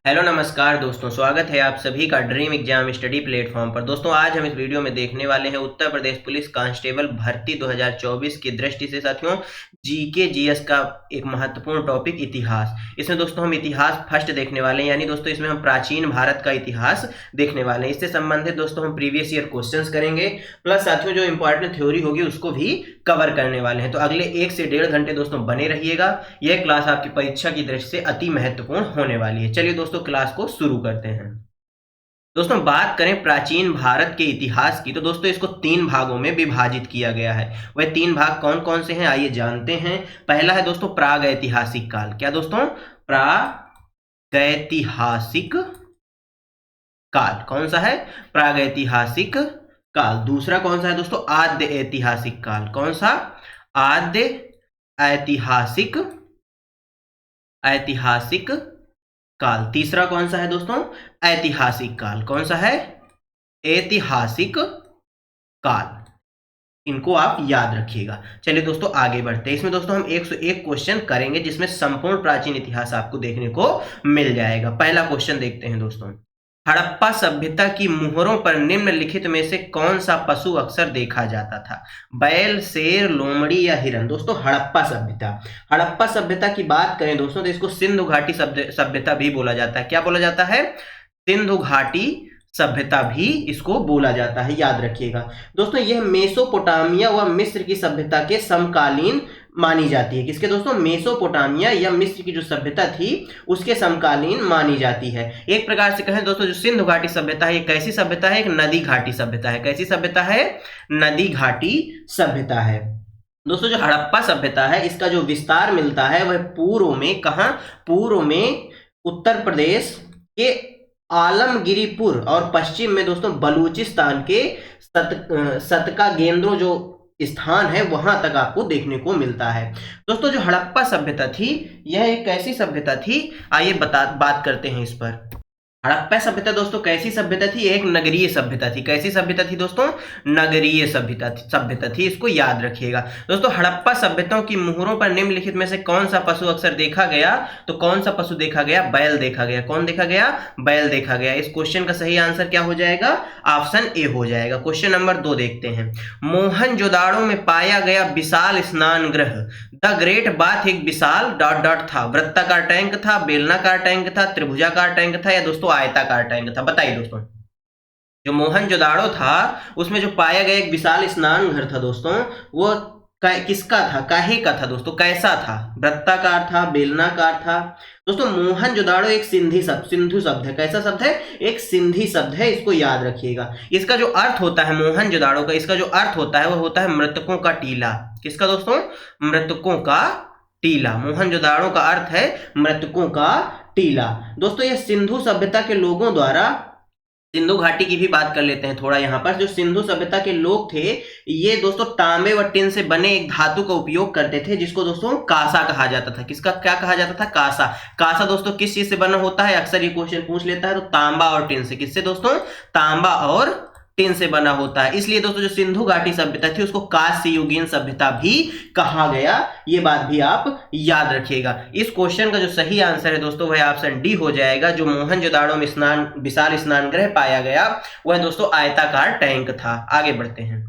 Hello नमस्कार दोस्तों, स्वागत है आप सभी का ड्रीम एग्जाम स्टडी प्लेटफॉर्म पर। दोस्तों आज हम इस वीडियो में देखने वाले हैं उत्तर प्रदेश पुलिस कांस्टेबल भर्ती 2024 की दृष्टि से साथियों जीके जीएस का एक महत्वपूर्ण टॉपिक इतिहास। इसमें दोस्तों हम इतिहास फर्स्ट देखने वाले हैं, यानी दोस्तों इसमें हम प्राचीन भारत का इतिहास देखने वाले हैं। इससे संबंधित दोस्तों हम प्रीवियस ईयर क्वेश्चंस करेंगे, प्लस साथियों जो इंपॉर्टेंट थ्योरी होगी उसको भी कवर करने वाले हैं। तो अगले 1 से 1.5 घंटे दोस्तों बने रहिएगा। यह क्लास आपकी परीक्षा की दृष्टि से अति महत्वपूर्ण होने वाली है। चलिए दोस्तों क्लास को शुरू करते हैं। दोस्तों बात करें प्राचीन भारत के इतिहास की, तो दोस्तों इसको 3 भागों में विभाजित किया गया है। वह 3 भाग कौन कौन से हैं आइए जानते हैं। पहला है दोस्तों प्रागैतिहासिक काल। क्या दोस्तों? प्रागैतिहासिक काल। कौन सा है? प्रागैतिहासिक काल। दूसरा कौन सा है दोस्तों? आद्य ऐतिहासिक काल। कौन सा? आद्य ऐतिहासिक काल। तीसरा कौन सा है दोस्तों? ऐतिहासिक काल। कौन सा है? ऐतिहासिक काल। इनको आप याद रखिएगा। चलिए दोस्तों आगे बढ़ते हैं। इसमें दोस्तों हम 101 क्वेश्चन करेंगे जिसमें संपूर्ण प्राचीन इतिहास आपको देखने को मिल जाएगा। पहला क्वेश्चन देखते हैं दोस्तों। हड़प्पा सभ्यता की मुहरों पर निम्नलिखित में से कौन सा पशु अक्सर देखा जाता था? बैल, शेर, लोमड़ी या हिरन? दोस्तों हड़प्पा सभ्यता की बात करें दोस्तों तो इसको सिंधु घाटी सभ्यता भी बोला जाता है। क्या बोला जाता है? सिंधु घाटी सभ्यता भी इसको बोला जाता है, याद रखिएगा दोस्तों। यह मेसोपोटामिया व मिस्र की सभ्यता के समकालीन मानी जाती है। किसके दोस्तों? मेसोपोटामिया या मिस्र की जो सभ्यता थी उसके समकालीन मानी जाती है। एक प्रकार से कहें दोस्तों जो सिंधु घाटी सभ्यता है ये कैसी सभ्यता है? एक नदी घाटी सभ्यता है। कैसी सभ्यता है? नदी घाटी सभ्यता है। दोस्तों जो हड़प्पा सभ्यता है इसका जो विस्तार मिलता है वह पूर्व में कहां? पूर्व में उत्तर प्रदेश के आलमगिरीपुर और पश्चिम में दोस्तों बलूचिस्तान के सतका गेंद्रो जो स्थान है वहां तक आपको देखने को मिलता है। दोस्तों जो हड़प्पा सभ्यता थी यह एक कैसी सभ्यता थी आइए बात करते हैं इस पर। हड़प्पा सभ्यता दोस्तों कैसी सभ्यता थी? एक नगरीय सभ्यता थी। कैसी सभ्यता थी दोस्तों? नगरीय सभ्यता थी। इसको याद रखिएगा दोस्तों। हड़प्पा सभ्यताओं की मुहरों पर निम्नलिखित में से कौन सा पशु अक्सर देखा गया? तो कौन सा पशु देखा गया? बैल देखा गया। कौन देखा गया? बैल देखा गया। इस क्वेश्चन का सही आंसर क्या हो जाएगा? ऑप्शन ए हो जाएगा। क्वेश्चन नंबर 2 देखते हैं। मोहनजोदाड़ो में पाया गया विशाल स्नान गृह द ग्रेट बाथ एक विशाल था। वृत्ताकार टैंक था, बेलनाकार टैंक था, त्रिभुजाकार टैंक था या दोस्तों आयताकार टैंक था? बताइए दोस्तों। जो मोहनजोदाड़ो था उसमें जो पाया गया एक विशाल स्नान घर था दोस्तों वो किसका था? काहे का था दोस्तों? कैसा था? वृत्ताकार था, बेलनाकार था? दोस्तों मोहनजोदाड़ो एक सिंधु शब्द है। कैसा शब्द है? एक सिंधी शब्द है। इसको याद रखिएगा। इसका जो अर्थ होता है मोहनजोदाड़ो का, इसका जो अर्थ होता है वो होता है मृतकों का टीला। किसका दोस्तों? मृतकों का टीला। मोहनजोदाड़ो का अर्थ है मृतकों का टीला। दोस्तों ये सिंधु सभ्यता के लोगों द्वारा, सिंधु घाटी की भी बात कर लेते हैं थोड़ा यहाँ पर। जो सिंधु सभ्यता के लोग थे ये दोस्तों तांबे व टिन से बने एक धातु का उपयोग करते थे जिसको दोस्तों कासा कहा जाता था। किसका क्या कहा जाता था? कासा। कासा दोस्तों किस चीज से बना होता है? अक्सर ये क्वेश्चन पूछ लेता है। तो तांबा और टिन से। किससे दोस्तों? तांबा और टिन से बना होता है। इसलिए दोस्तों जो सिंधु घाटी सभ्यता थी उसको कांस्य युगीन सभ्यता भी कहा गया। ये बात भी आप याद रखिएगा। इस क्वेश्चन का जो सही आंसर है दोस्तों वह ऑप्शन डी हो जाएगा। जो मोहनजोदाड़ो में विशाल स्नान गृह पाया गया वह दोस्तों आयताकार टैंक था। आगे बढ़ते हैं।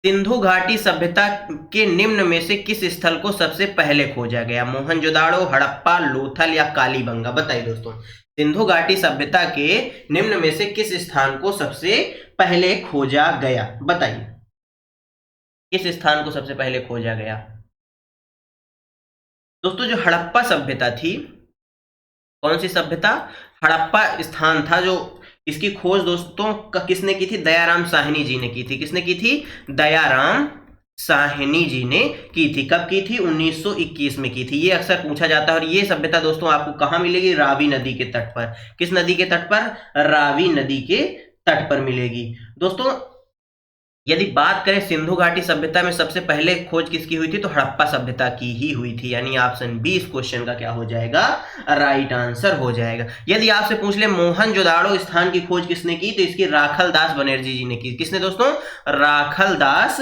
सिंधु घाटी सभ्यता के निम्न में से किस स्थल को सबसे पहले खोजा गया? मोहनजोदाड़ो, हड़प्पा, लोथल या कालीबंगा? बताइए दोस्तों। सिंधु घाटी सभ्यता के निम्न में से किस स्थान को सबसे पहले खोजा गया? बताइए किस स्थान को सबसे पहले खोजा गया? दोस्तों जो हड़प्पा सभ्यता थी, कौन सी सभ्यता? हड़प्पा स्थान था जो इसकी खोज दोस्तों किसने की थी? दयाराम साहनी जी ने की थी। किसने की थी? दयाराम साहनी जी ने की थी। कब की थी? 1921 में की थी। ये अक्सर पूछा जाता है। और ये सभ्यता दोस्तों आपको कहां मिलेगी? रावी नदी के तट पर। किस नदी के तट पर? रावी नदी के तट पर मिलेगी। दोस्तों यदि बात करें सिंधु घाटी सभ्यता में सबसे पहले खोज किसकी हुई थी तो हड़प्पा सभ्यता की ही हुई थी। यानी ऑप्शन बी इस क्वेश्चन का क्या हो जाएगा? राइट आंसर हो जाएगा। यदि आपसे पूछ ले मोहनजोदाड़ो स्थान की खोज किसने की तो इसकी राखलदास बनर्जी जी ने की। किसने दोस्तों? राखलदास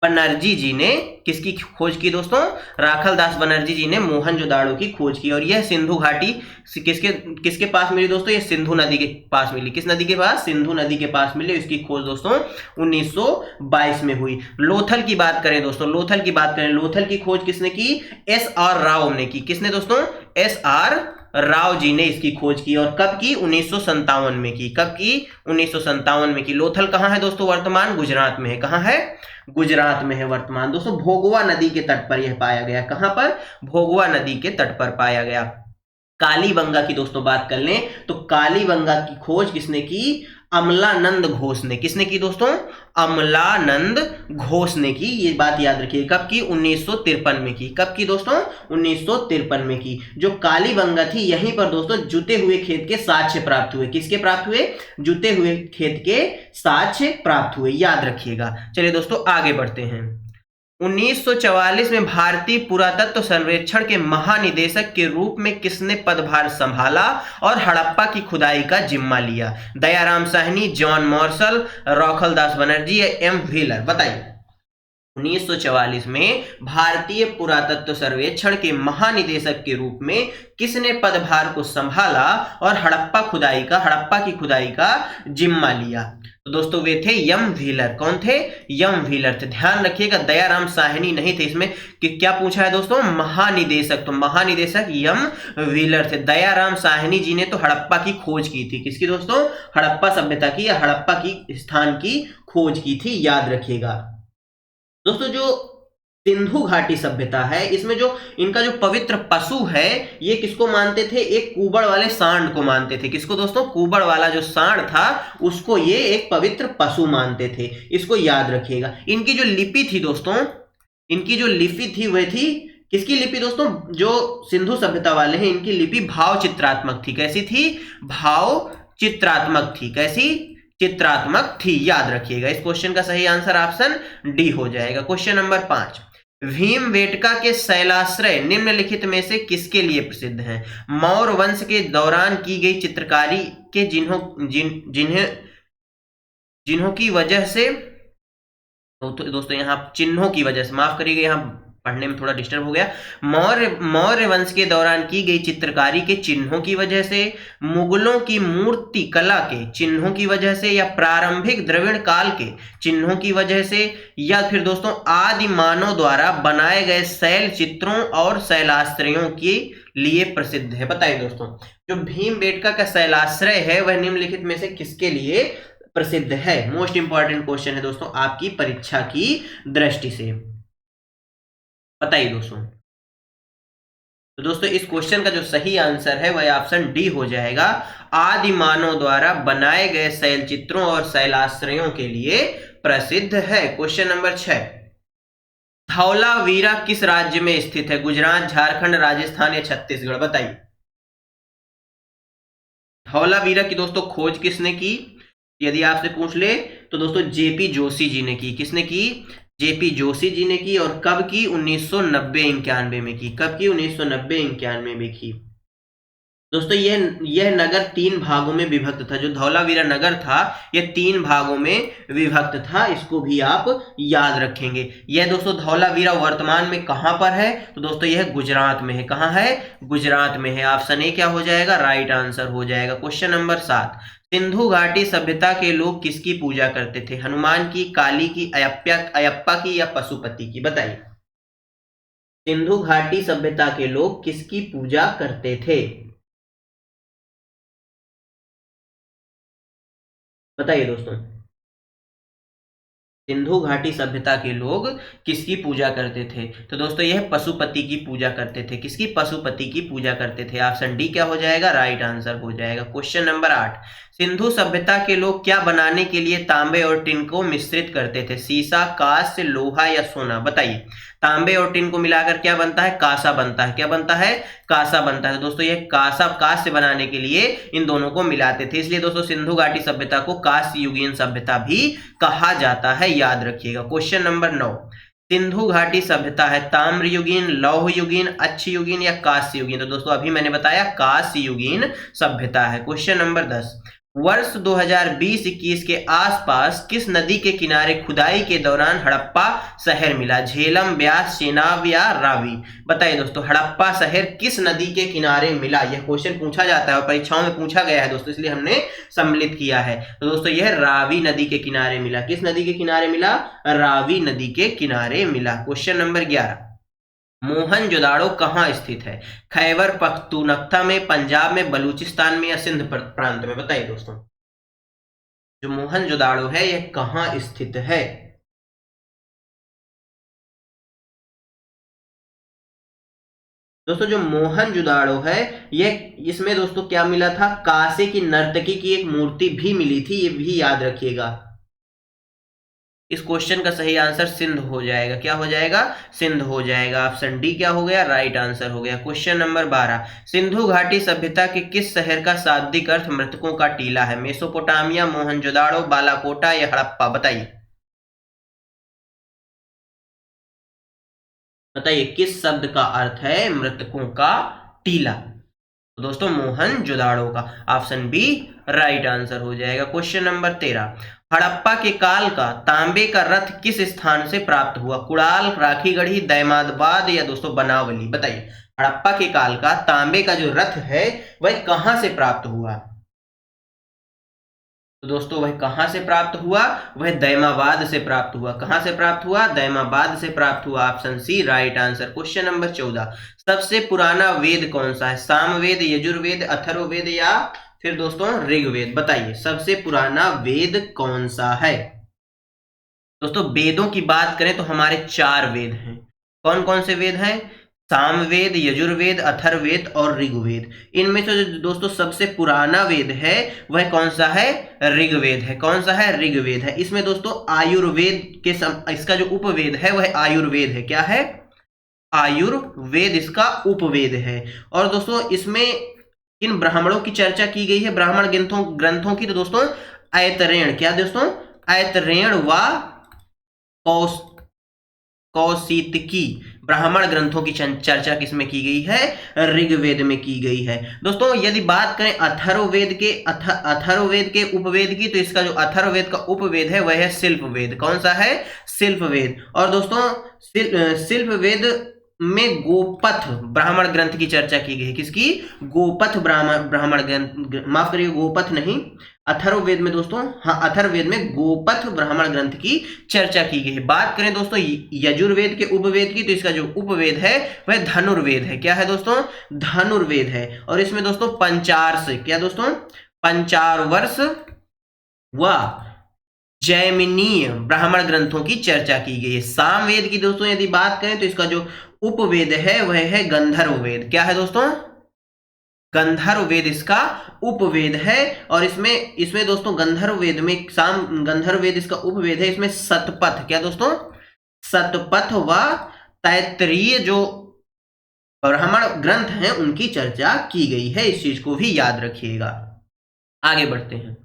बनर्जी जी ने किसकी खोज की दोस्तों? राखल दास बनर्जी जी ने मोहनजोदाड़ो की खोज की। और यह सिंधु घाटी किसके किसके पास मिली दोस्तों? ये सिंधु नदी के पास मिली। किस नदी के पास? सिंधु नदी के पास मिली। इसकी खोज दोस्तों 1922 में हुई। लोथल की बात करें दोस्तों, लोथल की बात करें, लोथल की खोज किसने की? एस आर राव ने की। किसने दोस्तों? एस आर राव जी ने इसकी खोज की। और कब की? 1957 में की। कब की? 1957 में की। लोथल कहां है दोस्तों? वर्तमान गुजरात में है। कहां है? गुजरात में है वर्तमान दोस्तों। भोगवा नदी के तट पर यह पाया गया। कहां पर? भोगवा नदी के तट पर पाया गया। कालीबंगा की दोस्तों बात कर लें तो कालीबंगा की खोज किसने की? अमलानंद घोष ने। किसने की दोस्तों? अमलानंद घोष ने की। ये बात याद रखिए। कब की? 1953 में की। कब की दोस्तों? 1953 में की। जो कालीबंगा थी यहीं पर दोस्तों जुते हुए खेत के साक्ष्य प्राप्त हुए। किसके प्राप्त हुए? जुते हुए खेत के साक्ष्य प्राप्त हुए। याद रखिएगा। चलिए दोस्तों आगे बढ़ते हैं। 1944 में भारतीय पुरातत्व सर्वेक्षण के महानिदेशक के रूप में किसने पदभार संभाला और हड़प्पा की खुदाई का जिम्मा लिया? दयाराम साहनी, जॉन मार्शल, राखल दास बनर्जी या एम व्हीलर? बताइए। 1944 में भारतीय पुरातत्व सर्वेक्षण के महानिदेशक के रूप में किसने पदभार को संभाला और हड़प्पा की खुदाई का जिम्मा लिया? तो दोस्तों वे थे यम व्हीलर। कौन थे? यम व्हीलर थे। ध्यान रखिएगा दयाराम साहनी नहीं थे इसमें। कि क्या पूछा है दोस्तों? महानिदेशक। तो महानिदेशक यम व्हीलर थे। दयाराम साहनी जी ने तो हड़प्पा की खोज की थी। किसकी दोस्तों? हड़प्पा सभ्यता की या हड़प्पा की स्थान की खोज की थी। याद रखिएगा दोस्तों। जो सिंधु घाटी सभ्यता है इसमें जो इनका जो पवित्र पशु है ये किसको मानते थे? एक कुबड़ वाले सांड को मानते थे। किसको दोस्तों? कुबड़ वाला जो सांड था उसको ये एक पवित्र पशु मानते थे। इसको याद रखिएगा। इनकी जो लिपि थी दोस्तों, इनकी जो लिपि थी वह थी किसकी लिपि दोस्तों? जो सिंधु सभ्यता वाले हैं इनकी लिपि भाव चित्रात्मक थी। कैसी थी? भाव चित्रात्मक थी। कैसी? चित्रात्मक थी। याद रखिएगा। इस क्वेश्चन का सही आंसर ऑप्शन डी हो जाएगा। Question number 5। भीमबेटका के शैलाश्रय निम्नलिखित में से किसके लिए प्रसिद्ध हैं? मौर्य वंश के दौरान की गई चित्रकारी के जिन्हों की वजह से तो दोस्तों यहाँ चिन्हों की वजह से, माफ करिएगा यहाँ पढ़ने में थोड़ा डिस्टर्ब हो गया। मौर्य वंश के दौरान की गई चित्रकारी के चिन्हों की वजह से, मुगलों की मूर्ति कला के चिन्हों की वजह से, या प्रारंभिक द्रविड़ काल के चिन्हों की वजह से, या फिर दोस्तों आदि मानव द्वारा बनाए गए शैल चित्रों और शैलाश्रयों के लिए प्रसिद्ध है? बताइए दोस्तों। जो भीमबेटका का शैलाश्रय है वह निम्नलिखित में से किसके लिए प्रसिद्ध है? मोस्ट इंपॉर्टेंट क्वेश्चन है दोस्तों आपकी परीक्षा की दृष्टि से। बताइए दोस्तों। तो दोस्तों इस क्वेश्चन का जो सही आंसर है वह ऑप्शन डी हो जाएगा। आदि मानव द्वारा बनाए गए शैल चित्रों और शैलाश्रयों के लिए प्रसिद्ध है। Question number 6। धौलावीरा किस राज्य में स्थित है? गुजरात, झारखंड, राजस्थान या छत्तीसगढ़? बताइए। धौलावीरा की दोस्तों खोज किसने की? यदि आपसे पूछ ले तो दोस्तों जेपी जोशी जी ने की। किसने की? जेपी जोशी जी ने की। और कब की? 1990-91 में की। कब की? 1990-91 में की। दोस्तों यह नगर 3 भागों में विभक्त था। जो धौलावीरा नगर था यह 3 भागों में विभक्त था। इसको भी आप याद रखेंगे। यह दोस्तों धौलावीरा वर्तमान में कहां पर है? तो दोस्तों यह गुजरात में है। कहां है? गुजरात में है। ऑप्शन ए क्या हो जाएगा? राइट आंसर हो जाएगा। Question number 7। सिंधु घाटी सभ्यता के लोग किसकी पूजा करते थे? हनुमान की, काली की, अयप्पा की या पशुपति की? बताइए। सिंधु घाटी सभ्यता के लोग किसकी पूजा करते थे? बताइए दोस्तों। सिंधु घाटी सभ्यता के लोग किसकी पूजा करते थे? तो दोस्तों यह पशुपति की पूजा करते थे। किसकी? पशुपति की पूजा करते थे। ऑप्शन डी क्या हो जाएगा? राइट आंसर हो जाएगा। Question number 8। सिंधु सभ्यता के लोग क्या बनाने के लिए तांबे और टिन को मिश्रित करते थे? सीसा, कांस्य, लोहा या सोना? बताइए। तांबे और टिन को मिलाकर क्या बनता है? कांसा बनता है। क्या बनता है? कांसा बनता है। दोस्तों यह कांस्य बनाने के लिए इन दोनों को मिलाते थे। इसलिए दोस्तों सिंधु घाटी सभ्यता को कांस्य युगीन सभ्यता भी कहा जाता है। याद रखिएगा। Question number 9। सिंधु घाटी सभ्यता है ताम्र युगीन, लौह युगीन, अच्छी युगीन या कांस्य युगीन? तो दोस्तों अभी मैंने बताया कांस्य युगीन सभ्यता है। Question number 10। वर्ष 2020-21 के आसपास किस नदी के किनारे खुदाई के दौरान हड़प्पा शहर मिला? झेलम, ब्यास, चेनाब या रावी? बताइए दोस्तों, हड़प्पा शहर किस नदी के किनारे मिला? यह क्वेश्चन पूछा जाता है और परीक्षाओं में पूछा गया है दोस्तों, इसलिए हमने सम्मिलित किया है। तो दोस्तों यह रावी नदी के किनारे मिला। किस नदी के किनारे मिला? रावी नदी के किनारे मिला। क्वेश्चन नंबर 11, मोहनजोदाड़ो कहाँ स्थित है? खैबर पख्तूनख्वा में, पंजाब में, बलूचिस्तान में या सिंध प्रांत में? बताइए दोस्तों, जो मोहनजोदाड़ो है यह कहाँ स्थित है? दोस्तों जो मोहनजोदाड़ो है, इसमें दोस्तों क्या मिला था? कांसे की नर्तकी की एक मूर्ति भी मिली थी, ये भी याद रखिएगा। इस क्वेश्चन का सही आंसर सिंध हो जाएगा। क्या हो जाएगा? सिंध हो जाएगा। ऑप्शन डी क्या हो गया? राइट आंसर हो गया। क्वेश्चन नंबर 12, सिंधु घाटी सभ्यता के किस शहर का शाब्दिक अर्थ मृतकों का टीला है? मेसोपोटामिया, मोहनजोदाड़ो, बालाकोटा या हड़प्पा? बताइए बताइए, किस शब्द का अर्थ है मृतकों का टीला? तो दोस्तों मोहनजोदाड़ो का। ऑप्शन बी राइट आंसर हो जाएगा। क्वेश्चन नंबर 13, हड़प्पा के काल का तांबे का रथ किस स्थान से प्राप्त हुआ? कुड़ाल, राखीगढ़ी, दैमाबाद या दोस्तों बनावली? बताइए, हड़प्पा के काल का तांबे का जो रथ है वह कहां से प्राप्त हुआ? तो दोस्तों वह कहां से प्राप्त हुआ? वह दैमाबाद से प्राप्त हुआ। कहां से प्राप्त हुआ? दैमाबाद से प्राप्त हुआ। Option C right answer. Question number 14, सबसे पुराना वेद कौन सा है? सामवेद, यजुर्वेद, अथर्ववेद या फिर दोस्तों ऋग्वेद? बताइए सबसे पुराना वेद कौन सा है? दोस्तों वेदों की बात करें तो हमारे 4 वेद हैं। कौन कौन से वेद हैं? सामवेद, यजुर्वेद, अथर्ववेद और ऋग्वेद। इनमें से जो दोस्तों सबसे पुराना वेद है वह कौन सा है? ऋग्वेद है। कौन सा है? ऋग्वेद है। इसमें दोस्तों आयुर्वेद के इसका जो उपवेद है वह आयुर्वेद है। क्या है? आयुर्वेद इसका उपवेद है। और दोस्तों इसमें इन ब्राह्मणों की चर्चा की गई है, ब्राह्मण ग्रंथों की। तो दोस्तों ऐतरेण, क्या दोस्तों? ऐतरेण व कौशितकी ब्राह्मण ग्रंथों की चर्चा किसमें की गई है? ऋग्वेद में की गई है। दोस्तों यदि बात करें अथर्ववेद के उपवेद की, तो इसका जो अथर्ववेद का उपवेद है वह है शिल्पवेद। कौन सा है? शिल्पवेद। और दोस्तों शिल्पवेद में गोपथ ब्राह्मण ग्रंथ की चर्चा की गई है। किसकी? गोपथ ब्राह्मण ग्रंथ, माफ करिए गोपथ नहीं, अथर्ववेद में दोस्तों, हाँ अथर्ववेद में गोपथ ब्राह्मण ग्रंथ की चर्चा की गई है। बात करें दोस्तों यजुर्वेद के उपवेद की, तो इसका जो उपवेद है वह धनुर्वेद है। क्या है दोस्तों? धनुर्वेद है। और इसमें दोस्तों पंचार्ष, क्या दोस्तों? पंचावर्ष व जैमिनीय ब्राह्मण ग्रंथों की चर्चा की गई है। सामवेद की दोस्तों यदि बात करें तो इसका जो उपवेद है वह है गंधर्व वेद। क्या है दोस्तों? गंधर्व वेद इसका उपवेद है। और इसमें दोस्तों गंधर्व वेद में गंधर्व वेद इसका उपवेद है। इसमें शतपथ, क्या दोस्तों? शतपथ व तैत्तिरीय जो ब्राह्मण ग्रंथ हैं उनकी चर्चा की गई है। इस चीज को भी याद रखिएगा। आगे बढ़ते हैं।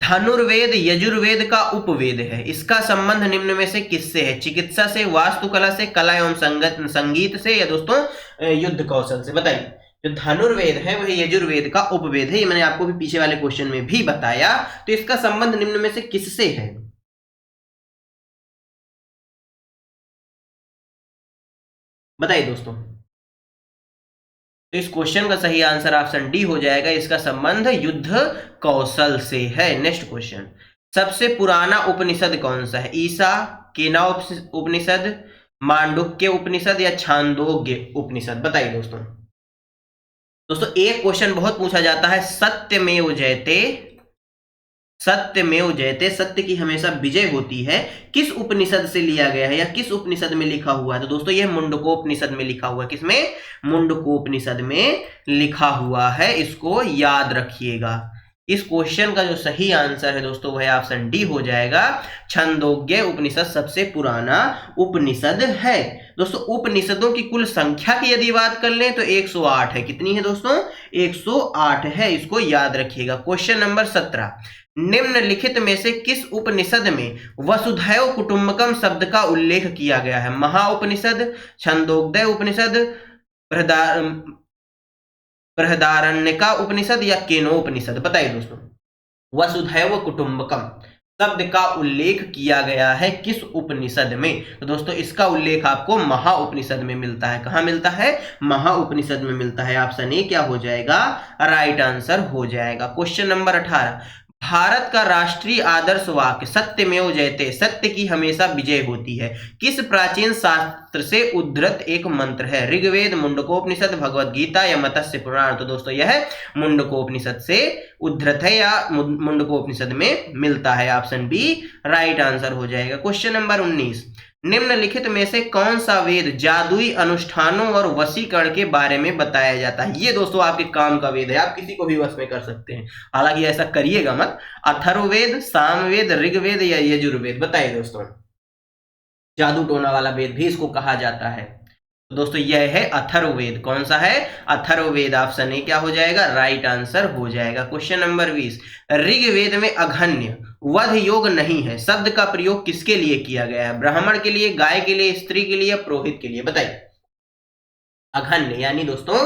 धनुर्वेद यजुर्वेद का उपवेद है। इसका संबंध निम्न में से किससे है? चिकित्सा से, वास्तुकला से, कला एवं संगीत से या दोस्तों युद्ध कौशल से? बताइए। जो धनुर्वेद है वह यजुर्वेद का उपवेद है। ये मैंने आपको भी पीछे वाले क्वेश्चन में भी बताया। तो इसका संबंध निम्न में से किससे है? बताइए दोस्तों। तो इस क्वेश्चन का सही आंसर ऑप्शन डी हो जाएगा। इसका संबंध युद्ध कौशल से है। नेक्स्ट क्वेश्चन, सबसे पुराना उपनिषद कौन सा है? ईसा, केना उपनिषद, मांडुक्य उपनिषद या छांदोग्य उपनिषद? बताइए दोस्तों। दोस्तों एक क्वेश्चन बहुत पूछा जाता है, सत्यमेव जयते, सत्यमेव जयते, सत्य की हमेशा विजय होती है, किस उपनिषद से लिया गया है या किस उपनिषद में लिखा हुआ है? तो दोस्तों यह मुंडकोपनिषद में लिखा हुआ है। किसमें? मुंडकोपनिषद में लिखा हुआ है। इसको याद रखिएगा। इस क्वेश्चन का जो सही आंसर है दोस्तों वह ऑप्शन डी हो जाएगा। छंदोग्य उपनिषद सबसे पुराना उपनिषद है। दोस्तों उपनिषदों की कुल संख्या की यदि बात कर लें तो 108 है। कितनी है दोस्तों? 108 है। इसको याद रखिएगा। क्वेश्चन नंबर 17, निम्नलिखित में से किस उपनिषद में वसुधैव कुटुंबकम शब्द का उल्लेख किया गया है? महाउपनिषद, छंदोग्य उपनिषद, बृहदारण्यका उपनिषद या केनोपनिषद? बताइए दोस्तों। वसुधैव कुटुंबकम शब्द का उल्लेख किया गया है किस उपनिषद में? तो दोस्तों इसका उल्लेख आपको महाउपनिषद में मिलता है। कहां मिलता है? महाउपनिषद में मिलता है। ऑप्शन ए क्या हो जाएगा? राइट आंसर हो जाएगा। क्वेश्चन नंबर 18, भारत का राष्ट्रीय आदर्श वाक्य सत्यमेव जयते, सत्य की हमेशा विजय होती है, किस प्राचीन शास्त्र से उद्धृत एक मंत्र है? ऋग्वेद, मुंडकोपनिषद, भगवद गीता या मत्स्य पुराण? तो दोस्तों यह मुंडकोपनिषद से उद्धृत है या मुंडकोपनिषद में मिलता है। ऑप्शन बी राइट आंसर हो जाएगा। क्वेश्चन नंबर 19, निम्नलिखित में से कौन सा वेद जादुई अनुष्ठानों और वशीकरण के बारे में बताया जाता है? ये दोस्तों आपके काम का वेद है, आप किसी को भी वश में कर सकते हैं, हालांकि ऐसा करिएगा मत। अथर्ववेद, सामवेद, ऋग्वेद या यजुर्वेद? बताइए दोस्तों। जादू टोना वाला वेद भी इसको कहा जाता है। तो दोस्तों यह है अथर्ववेद। कौन सा है? अथर्ववेद। ऑप्शन ए क्या हो जाएगा? राइट आंसर हो जाएगा। क्वेश्चन नंबर 20, ऋग्वेद में अघन्य वध योग नहीं है, शब्द का प्रयोग किसके लिए किया गया है? ब्राह्मण के लिए, गाय के लिए, स्त्री के लिए, पुरोहित के लिए? बताइए। अघन्य यानी दोस्तों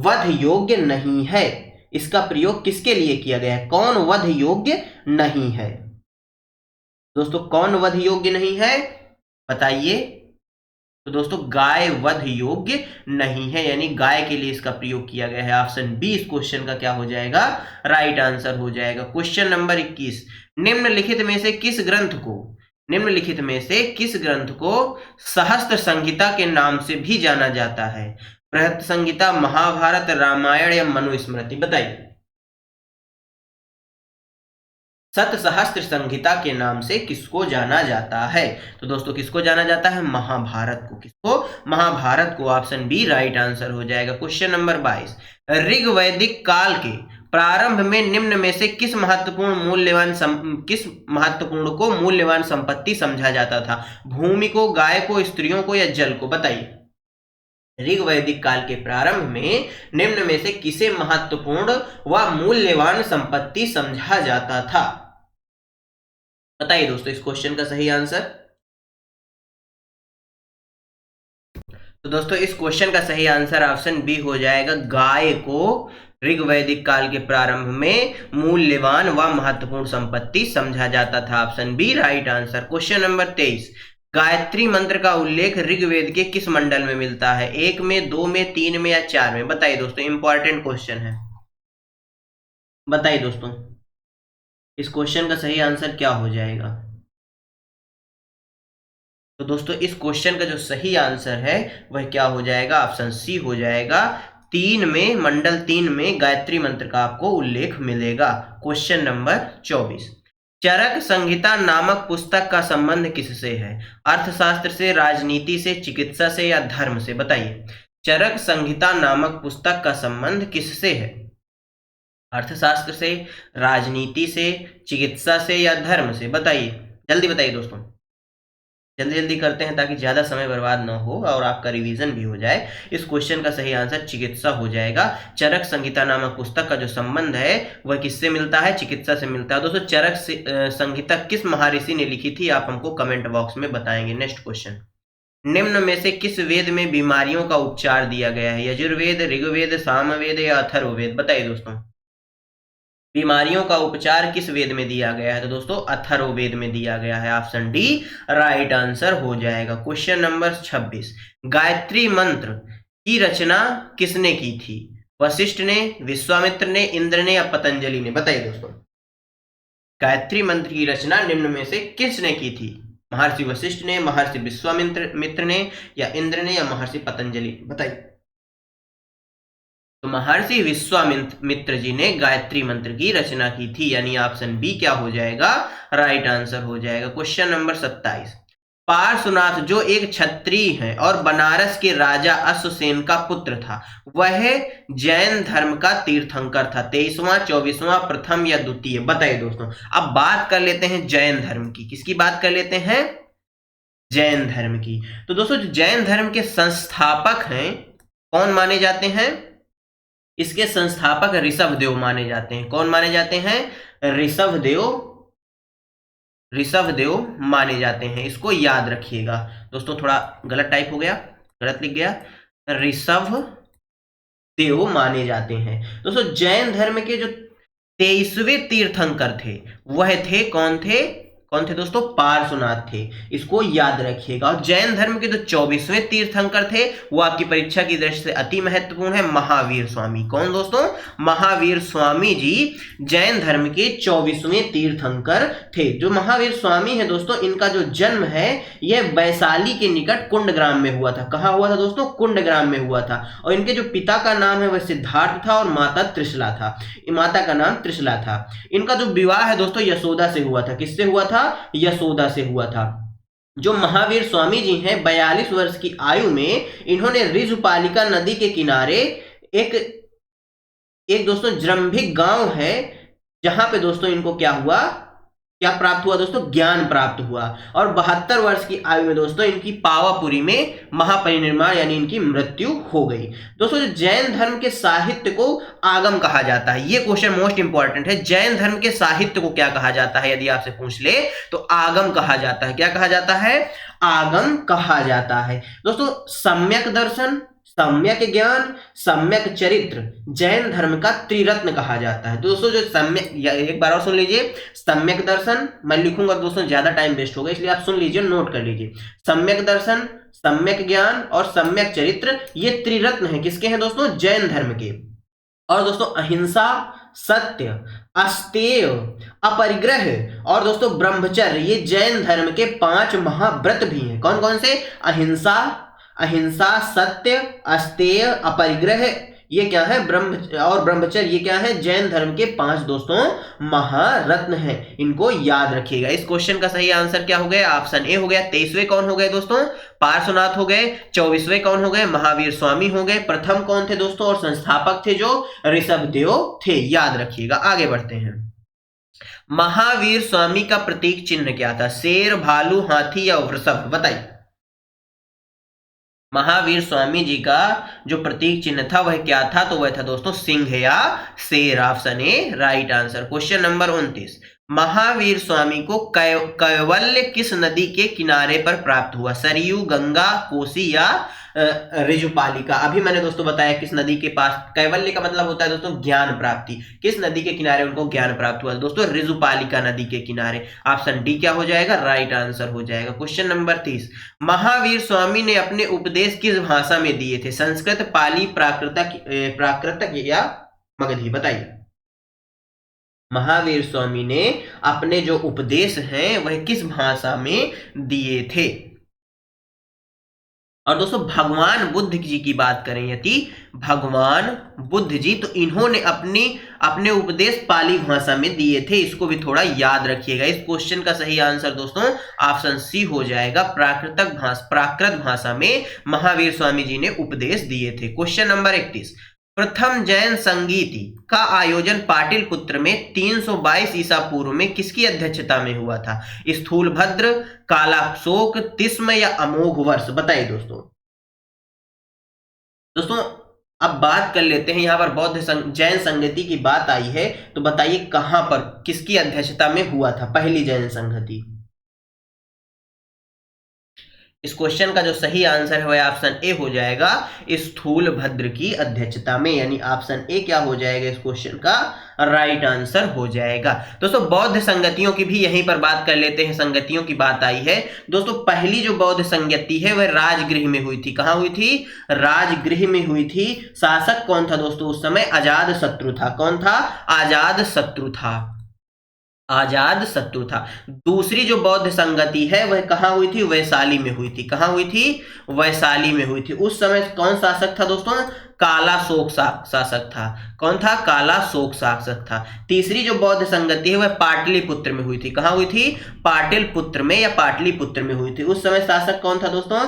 वध योग्य नहीं है, इसका प्रयोग किसके लिए किया गया है? कौन वध योग्य नहीं है? दोस्तों कौन वध योग्य नहीं है बताइए। तो दोस्तों गाय वध योग्य नहीं है, यानी गाय के लिए इसका प्रयोग किया गया है। ऑप्शन बी इस क्वेश्चन का क्या हो जाएगा? राइट आंसर हो जाएगा। क्वेश्चन नंबर 21, निम्नलिखित में से किस ग्रंथ को सहस्त्र संहिता के नाम से भी जाना जाता है? बृहत संहिता, महाभारत, रामायण या मनुस्मृति? बताइए। सतसहस्त्र संहिता के नाम से किसको जाना जाता है? तो दोस्तों किसको जाना जाता है? महाभारत को। किसको? महाभारत को। ऑप्शन बी राइट आंसर हो जाएगा। क्वेश्चन नंबर 22, ऋग्वैदिक काल के प्रारंभ में निम्न में से किस महत्वपूर्ण को मूल्यवान संपत्ति समझा जाता था? भूमि को, गाय को, स्त्रियों को या जल को? बताइए। ऋग्वैदिक काल के प्रारंभ में निम्न में से किसे महत्वपूर्ण व मूल्यवान संपत्ति समझा जाता था? बताइए दोस्तों इस क्वेश्चन का सही आंसर। तो दोस्तों इस क्वेश्चन का सही आंसर ऑप्शन बी हो जाएगा। गाय को ऋग्वैदिक काल के प्रारंभ में मूल्यवान व महत्वपूर्ण संपत्ति समझा जाता था। Option B right answer. Question number 23, Gayatri Mantra का उल्लेख ऋग्वेद के किस मंडल में मिलता है? 1 में, 2 में, 3 में या 4 में? बताइए दोस्तों, इंपॉर्टेंट क्वेश्चन है। बताइए दोस्तों इस क्वेश्चन का सही आंसर क्या हो जाएगा? तो दोस्तों इस क्वेश्चन का जो सही आंसर है वह क्या हो जाएगा? ऑप्शन सी हो जाएगा। 3 में, मंडल 3 में गायत्री मंत्र का आपको उल्लेख मिलेगा। क्वेश्चन नंबर 24, चरक संहिता नामक पुस्तक का संबंध किससे है? अर्थशास्त्र से, राजनीति से, चिकित्सा से या धर्म से? बताइए। चरक संहिता नामक पुस्तक का संबंध किससे है? अर्थशास्त्र से, राजनीति से, चिकित्सा से या धर्म से? बताइए, जल्दी बताइए दोस्तों, जल्दी जल्दी करते हैं ताकि ज्यादा समय बर्बाद ना हो और आपका रिवीजन भी हो जाए। इस क्वेश्चन का सही आंसर चिकित्सा हो जाएगा। चरक संहिता नामक पुस्तक का जो संबंध है वह किससे मिलता है? चिकित्सा से मिलता है। दोस्तों चरक संहिता किस महर्षि ने लिखी थी? आप हमको कमेंट बॉक्स में बताएंगे। नेक्स्ट क्वेश्चन, निम्न में से किस वेद में बीमारियों का उपचार दिया गया है? यजुर्वेद, ऋग्वेद, सामवेद या अथर्ववेद? बताइए दोस्तों, बीमारियों का उपचार किस वेद में दिया गया है? तो दोस्तों अथर्ववेद में दिया गया है। ऑप्शन डी राइट आंसर हो जाएगा। क्वेश्चन नंबर 26, गायत्री मंत्र की रचना किसने की थी? वशिष्ठ ने, विश्वामित्र ने, इंद्र ने या पतंजलि ने? बताइए दोस्तों, गायत्री मंत्र की रचना निम्न में से किसने की थी? महर्षि वशिष्ठ ने, महर्षि विश्वामित्र ने या इंद्र ने या महर्षि पतंजलि? बताइए। तो महर्षि विश्वामित्र जी ने गायत्री मंत्र की रचना की थी, यानी ऑप्शन बी क्या हो जाएगा? राइट आंसर हो जाएगा। क्वेश्चन नंबर 27, पार्श्वनाथ जो एक क्षत्रिय है और बनारस के राजा अश्वसेन का पुत्र था, वह जैन धर्म का तीर्थंकर था। 23वां, 24वां, प्रथम या द्वितीय? बताइए दोस्तों। अब बात कर लेते हैं जैन धर्म की। किसकी बात कर लेते हैं? जैन धर्म की। तो दोस्तों जो जैन धर्म के संस्थापक हैं कौन माने जाते हैं? इसके संस्थापक ऋषभदेव माने जाते हैं। कौन माने जाते हैं? ऋषभदेव माने जाते हैं। इसको याद रखिएगा दोस्तों। थोड़ा गलत टाइप हो गया, गलत लिख गया। देव माने जाते हैं। दोस्तों जैन धर्म के जो 23वें तीर्थंकर थे वह थे कौन थे दोस्तों? पार्श्वनाथ थे। इसको याद रखिएगा। और जैन धर्म के जो 24वें तीर्थंकर थे वो आपकी परीक्षा की दृष्टि से अति महत्वपूर्ण है, महावीर स्वामी। कौन दोस्तों? महावीर स्वामी जी जैन धर्म के 24वें तीर्थंकर थे। जो महावीर स्वामी है दोस्तों, इनका जो जन्म है यह वैशाली के निकट कुंडग्राम में हुआ था। कहाँ हुआ था दोस्तों? कुंडग्राम में हुआ था। और इनके जो पिता का नाम है वह सिद्धार्थ था और माता त्रिशला था। माता का नाम त्रिशला था। इनका जो विवाह है दोस्तों यशोदा से हुआ था। किससे हुआ था? यशोदा से हुआ था। जो महावीर स्वामी जी हैं 42 वर्ष की आयु में इन्होंने ऋजुपालिका नदी के किनारे एक एक दोस्तों जृंभिक गांव है, जहां पे दोस्तों इनको क्या प्राप्त हुआ दोस्तों? ज्ञान प्राप्त हुआ। और 72 वर्ष की आयु में दोस्तों इनकी पावापुरी में महापरिनिर्वाण यानी इनकी मृत्यु हो गई। दोस्तों जो जैन धर्म के साहित्य को आगम कहा जाता है, ये क्वेश्चन मोस्ट इंपॉर्टेंट है। जैन धर्म के साहित्य को क्या कहा जाता है? यदि आपसे पूछ ले तो आगम कहा जाता है। क्या कहा जाता है? आगम कहा जाता है। दोस्तों सम्यक दर्शन, सम्यक ज्ञान, सम्यक चरित्र जैन धर्म का त्रिरत्न कहा जाता है। दोस्तों जो सम्यक, एक बार और सुन लीजिए, सम्यक दर्शन, मैं लिखूंगा दोस्तों ज्यादा टाइम वेस्ट होगा इसलिए आप सुन लीजिए, नोट कर लीजिए। सम्यक दर्शन, सम्यक ज्ञान और सम्यक चरित्र ये त्रिरत्न है। किसके हैं दोस्तों? जैन धर्म के। और दोस्तों अहिंसा, सत्य, अस्तेय, अपरिग्रह और दोस्तों ब्रह्मचर्य ये जैन धर्म के 5 महाव्रत भी हैं। कौन कौन से? अहिंसा, सत्य, अस्तेय, अपरिग्रह ये क्या है? ब्रह्मचर्य ये क्या है? जैन धर्म के 5 दोस्तों महारत्न हैं। इनको याद रखिएगा। इस क्वेश्चन का सही आंसर क्या हो गया? ऑप्शन ए हो गया। 23वें कौन हो गए दोस्तों? पार्श्वनाथ हो गए। 24वें कौन हो गए? महावीर स्वामी हो गए। प्रथम कौन थे दोस्तों? और संस्थापक थे जो ऋषभदेव थे। याद रखिएगा। आगे बढ़ते हैं। महावीर स्वामी का प्रतीक चिन्ह क्या था? शेर, भालू, हाथी या वृषभ? बताइए। महावीर स्वामी जी का जो प्रतीक चिन्ह था वह क्या था? तो वह था दोस्तों सिंह या शेर। Option A right answer. Question number 29, Mahavir Swami को कैवल्य किस नदी के किनारे पर प्राप्त हुआ? सरयू, गंगा, कोसी या ऋजुपालिका? अभी मैंने दोस्तों बताया किस नदी के पास। कैवल्य का मतलब होता है दोस्तों ज्ञान प्राप्ति। किस नदी के किनारे उनको ज्ञान प्राप्त हुआ? दोस्तों ऋजुपालिका नदी के किनारे। ऑप्शन डी क्या हो जाएगा? राइट आंसर हो जाएगा। क्वेश्चन नंबर 30, महावीर स्वामी ने अपने उपदेश किस भाषा में दिए थे? संस्कृत, पाली, प्राकृत या मगधी? बताइए। महावीर स्वामी ने अपने जो उपदेश हैं वह किस भाषा में दिए थे? और दोस्तों भगवान बुद्ध जी की बात करें यदि भगवान बुद्ध जी, तो इन्होंने अपने उपदेश पाली भाषा में दिए थे। इसको भी थोड़ा याद रखिएगा। इस क्वेश्चन का सही आंसर दोस्तों ऑप्शन सी हो जाएगा। प्राकृत भाषा में महावीर स्वामी जी ने उपदेश दिए थे। क्वेश्चन नंबर 31, प्रथम जैन संगीति का आयोजन पाटलिपुत्र में 322 ईसा पूर्व में किसकी अध्यक्षता में हुआ था? स्थूलभद्र, कालाशोक, तिस्म या अमोघ वर्ष? बताइए दोस्तों। दोस्तों अब बात कर लेते हैं, यहां पर बौद्ध जैन संगति की बात आई है तो बताइए कहां पर किसकी अध्यक्षता में हुआ था पहली जैन संगति? इस क्वेश्चन का जो सही आंसर है वह ऑप्शन ए हो जाएगा, स्थूलभद्र की अध्यक्षता में। यानी ऑप्शन ए क्या हो जाएगा? इस क्वेश्चन का राइट आंसर हो जाएगा। दोस्तों बौद्ध संगतियों की भी यहीं पर बात कर लेते हैं। संगतियों की बात आई है दोस्तों, पहली जो बौद्ध संगति है वह राजगृह में हुई थी। कहां हुई थी? राजगृह में हुई थी। शासक कौन था दोस्तों उस समय? अजातशत्रु था। कौन था? अजातशत्रु था। अजातशत्रु था। दूसरी जो बौद्ध संगति है वह कहां हुई थी? वैशाली में हुई थी। कहां हुई थी? वैशाली में हुई थी। उस समय कौन शासक था दोस्तों? कालाशोक शासक था। कौन था? कालाशोक शासक था। तीसरी जो बौद्ध संगति है वह पाटलिपुत्र में हुई थी। कहां हुई थी? पाटलिपुत्र में या पाटलिपुत्र में हुई थी। उस समय शासक कौन था दोस्तों?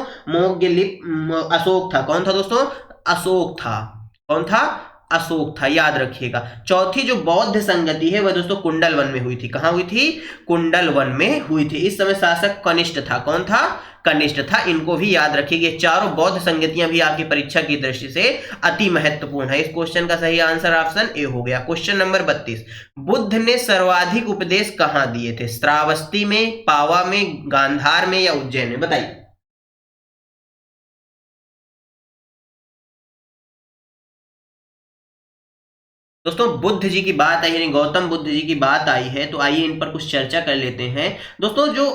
अशोक था। कौन था दोस्तों? अशोक था। कौन था? अशोक था। याद रखिएगा। चौथी जो बौद्ध संगति है वह दोस्तों कुंडल वन में हुई थी। कहां हुई थी? कुंडल वन में हुई थी। इस समय शासक कनिष्ठ था। कौन था? कनिष्ठ था। इनको भी याद रखिएगा। चारों बौद्ध संगतियां भी आपकी परीक्षा की दृष्टि से अति महत्वपूर्ण है। इस क्वेश्चन का सही आंसर ऑप्शन ए हो गया। क्वेश्चन नंबर 32, बुद्ध ने सर्वाधिक उपदेश कहां दिए थे? श्रावस्ती में, पावा में, गांधार में या उज्जैन में? बताइए। दोस्तों बुद्ध जी की बात आई, यानी गौतम बुद्ध जी की बात आई है, तो आइए इन पर कुछ चर्चा कर लेते हैं। दोस्तों जो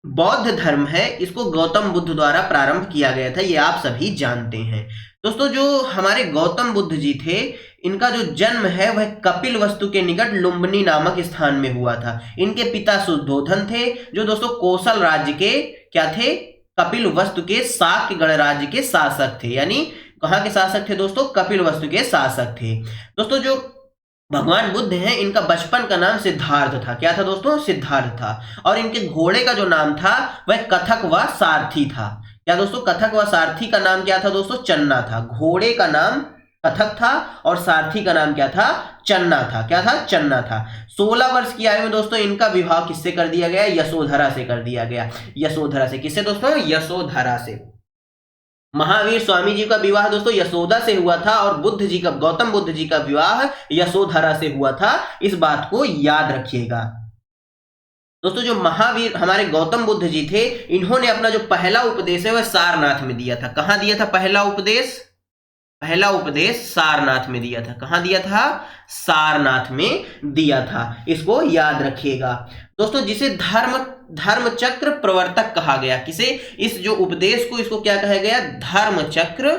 बौद्ध धर्म है इसको गौतम बुद्ध द्वारा प्रारंभ किया गया था, ये आप सभी जानते हैं। दोस्तों जो हमारे गौतम बुद्ध जी थे, इनका जो जन्म है वह कपिल वस्तु के निकट लुम्बिनी नामक स्थान में हुआ था। इनके पिता शुद्धोधन थे, जो दोस्तों कौशल राज्य के क्या थे, कपिल वस्तु के शाक्य गणराज्य के शासक थे। यानी कहाँ के शासक थे दोस्तों, कपिल वस्तु के शासक थे। दोस्तों जो भगवान बुद्ध हैं, इनका बचपन का नाम सिद्धार्थ था। क्या था दोस्तों, सिद्धार्थ था। और इनके घोड़े का जो नाम था वह कथक व सारथी था। क्या दोस्तों, कथक व सारथी का नाम क्या था दोस्तों, चन्ना था। घोड़े का नाम कथक था और सारथी का नाम क्या था, चन्ना था। क्या था, चन्ना था। 16 वर्ष की आयु में दोस्तों इनका विवाह किससे कर दिया गया, यशोधरा से कर दिया गया। यशोधरा से, किससे दोस्तों, यशोधरा से। महावीर स्वामी जी का विवाह दोस्तों यशोदा से हुआ था और बुद्ध जी का, गौतम बुद्ध जी का विवाह यशोधरा से हुआ था। इस बात को याद रखिएगा। दोस्तों जो महावीर हमारे गौतम बुद्ध जी थे, इन्होंने अपना जो पहला उपदेश है वह सारनाथ में दिया था। कहां दिया था पहला उपदेश, पहला उपदेश सारनाथ में दिया था। कहां दिया था, सारनाथ में दिया था। इसको याद रखिएगा। दोस्तों जिसे धर्म चक्र प्रवर्तक कहा गया, किसे, इस जो उपदेश को, इसको क्या कहा गया, धर्म चक्र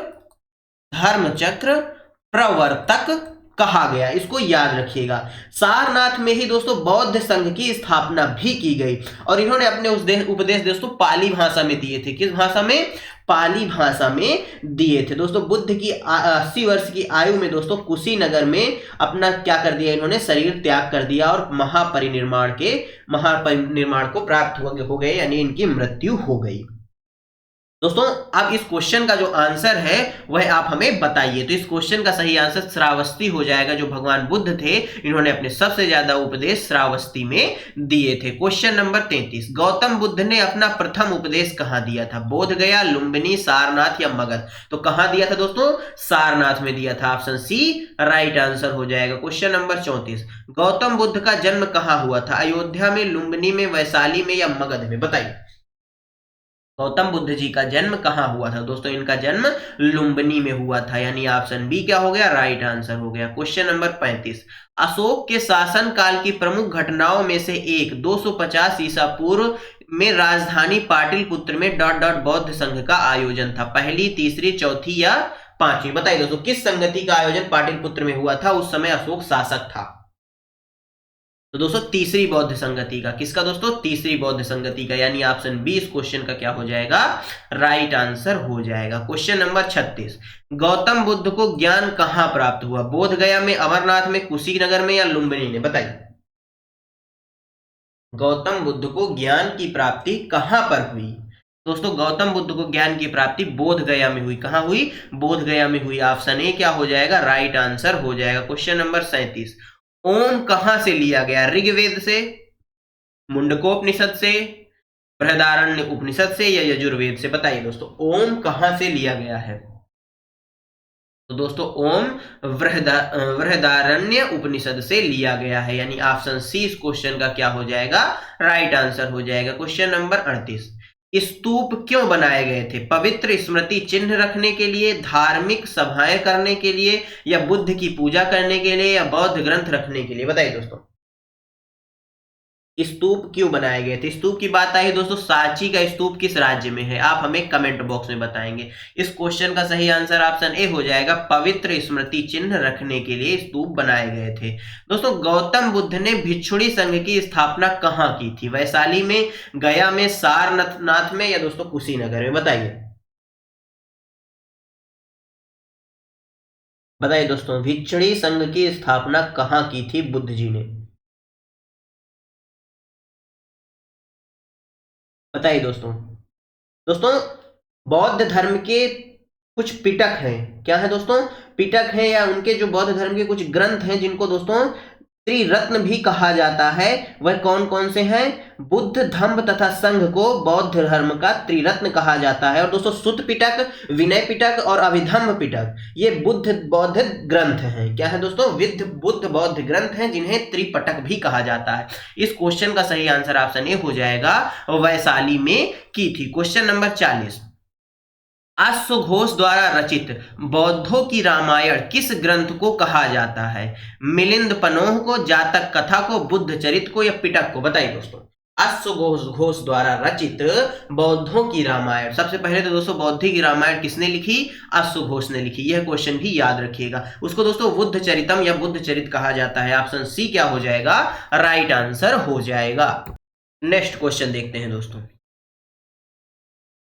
प्रवर्तक कहा गया। इसको याद रखिएगा। सारनाथ में ही दोस्तों बौद्ध संघ की स्थापना भी की गई और इन्होंने अपने उपदेश दोस्तों पाली भाषा में दिए थे। किस भाषा में, पाली भाषा में दिए थे। दोस्तों बुद्ध की 80 वर्ष की आयु में दोस्तों कुशीनगर में अपना क्या कर दिया, इन्होंने शरीर त्याग कर दिया और महापरिनिर्वाण को प्राप्त हो गए, यानी इनकी मृत्यु हो गई। दोस्तों अब इस क्वेश्चन का जो आंसर है वह आप हमें बताइए। तो इस क्वेश्चन का सही आंसर श्रावस्ती हो जाएगा। जो भगवान बुद्ध थे, इन्होंने अपने सबसे ज्यादा उपदेश श्रावस्ती में दिए थे। क्वेश्चन नंबर 33, गौतम बुद्ध ने अपना प्रथम उपदेश कहां दिया था, बोध गया, लुम्बिनी, सारनाथ या मगध। तो कहां दिया था दोस्तों, सारनाथ में दिया था। ऑप्शन सी राइट आंसर हो जाएगा। क्वेश्चन नंबर 34, गौतम बुद्ध का जन्म कहां हुआ था, अयोध्या में, लुम्बिनी में, वैशाली में या मगध में, बताइए। गौतम बुद्ध जी का जन्म कहां हुआ था दोस्तों, इनका जन्म लुम्बिनी में हुआ था, यानी ऑप्शन बी क्या हो गया, राइट आंसर हो गया। क्वेश्चन नंबर 35, अशोक के शासन काल की प्रमुख घटनाओं में से एक 250 ईसा पूर्व में राजधानी पाटलिपुत्र में बौद्ध संघ का आयोजन था। पहली, तीसरी, चौथी या पांचवी, बताइए दोस्तों किस संगति का आयोजन पाटलिपुत्र में हुआ था, उस समय अशोक शासक था। तो दोस्तों तीसरी बौद्ध संगति का, किसका दोस्तों, तीसरी बौद्ध संगति का, यानी ऑप्शन बी इस क्वेश्चन का क्या हो जाएगा, राइट आंसर हो जाएगा। क्वेश्चन नंबर 36, गौतम बुद्ध को ज्ञान कहां प्राप्त हुआ, बोध गया में, अमरनाथ में, कुशीनगर में या लुम्बिनी में, बताइए। गौतम बुद्ध को ज्ञान की प्राप्ति कहां पर हुई दोस्तों, गौतम बुद्ध को ज्ञान की प्राप्ति बोध गया में हुई। कहां हुई, बोध गया में हुई। ऑप्शन ए क्या हो जाएगा, राइट आंसर हो जाएगा। क्वेश्चन नंबर 37, ओम कहां से लिया गया, ऋग्वेद से, मुंडकोपनिषद से, बृहदारण्य उपनिषद से या यजुर्वेद से, बताइए दोस्तों ओम कहां से लिया गया है। तो दोस्तों ओम बृहदारण्य उपनिषद से लिया गया है, यानी ऑप्शन सी इस क्वेश्चन का क्या हो जाएगा, राइट आंसर हो जाएगा। क्वेश्चन नंबर 38, स्तूप क्यों बनाए गए थे, पवित्र स्मृति चिन्ह रखने के लिए, धार्मिक सभाएं करने के लिए या बुद्ध की पूजा करने के लिए या बौद्ध ग्रंथ रखने के लिए, बताइए दोस्तों स्तूप क्यों बनाए गए थे। स्तूप की बात आई दोस्तों, सांची का स्तूप किस राज्य में है, आप हमें कमेंट बॉक्स में बताएंगे। इस क्वेश्चन का सही आंसर ऑप्शन ए हो जाएगा, पवित्र स्मृति चिन्ह रखने के लिए स्तूप बनाए गए थे। दोस्तों गौतम बुद्ध ने भिक्षुणी संघ की स्थापना कहां की थी, वैशाली में, गया में, सारनाथ में या दोस्तों कुशीनगर में, बताइए। बताइए दोस्तों भिक्षुणी संघ की स्थापना कहां की थी बुद्ध जी ने, बताइए दोस्तों। दोस्तों बौद्ध धर्म के कुछ पिटक हैं, क्या है दोस्तों, पिटक हैं या उनके जो बौद्ध धर्म के कुछ ग्रंथ हैं जिनको दोस्तों त्रिरत्न भी कहा जाता है, वह कौन कौन से हैं, बुद्ध, धम्म तथा संघ को बौद्ध धर्म का त्रिरत्न कहा जाता है। और दोस्तों सुत्त पिटक, विनय पिटक और अभिधम्म पिटक ये बुद्ध बौद्ध ग्रंथ हैं। क्या है दोस्तों, बुद्ध बौद्ध ग्रंथ हैं जिन्हें त्रिपटक भी कहा जाता है। इस क्वेश्चन का सही आंसर ऑप्शन ए हो जाएगा, वैशाली में की थी। क्वेश्चन नंबर 40, अश्व घोष द्वारा रचित बौद्धों की रामायण किस ग्रंथ को कहा जाता है? मिलिंद पनोह को, जातक कथा को, बुद्ध चरित को या पिटक को? बताइए दोस्तों। अश्व घोष द्वारा रचित बौद्धों की रामायण, सबसे पहले तो दोस्तों बौद्धों की रामायण किसने लिखी? अश्व घोष ने लिखी। यह क्वेश्चन भी याद रखिएगा। उसको दोस्तों बुद्ध चरितम या बुद्ध चरित कहा जाता है। ऑप्शन सी क्या हो जाएगा? राइट आंसर हो जाएगा। नेक्स्ट क्वेश्चन देखते हैं दोस्तों।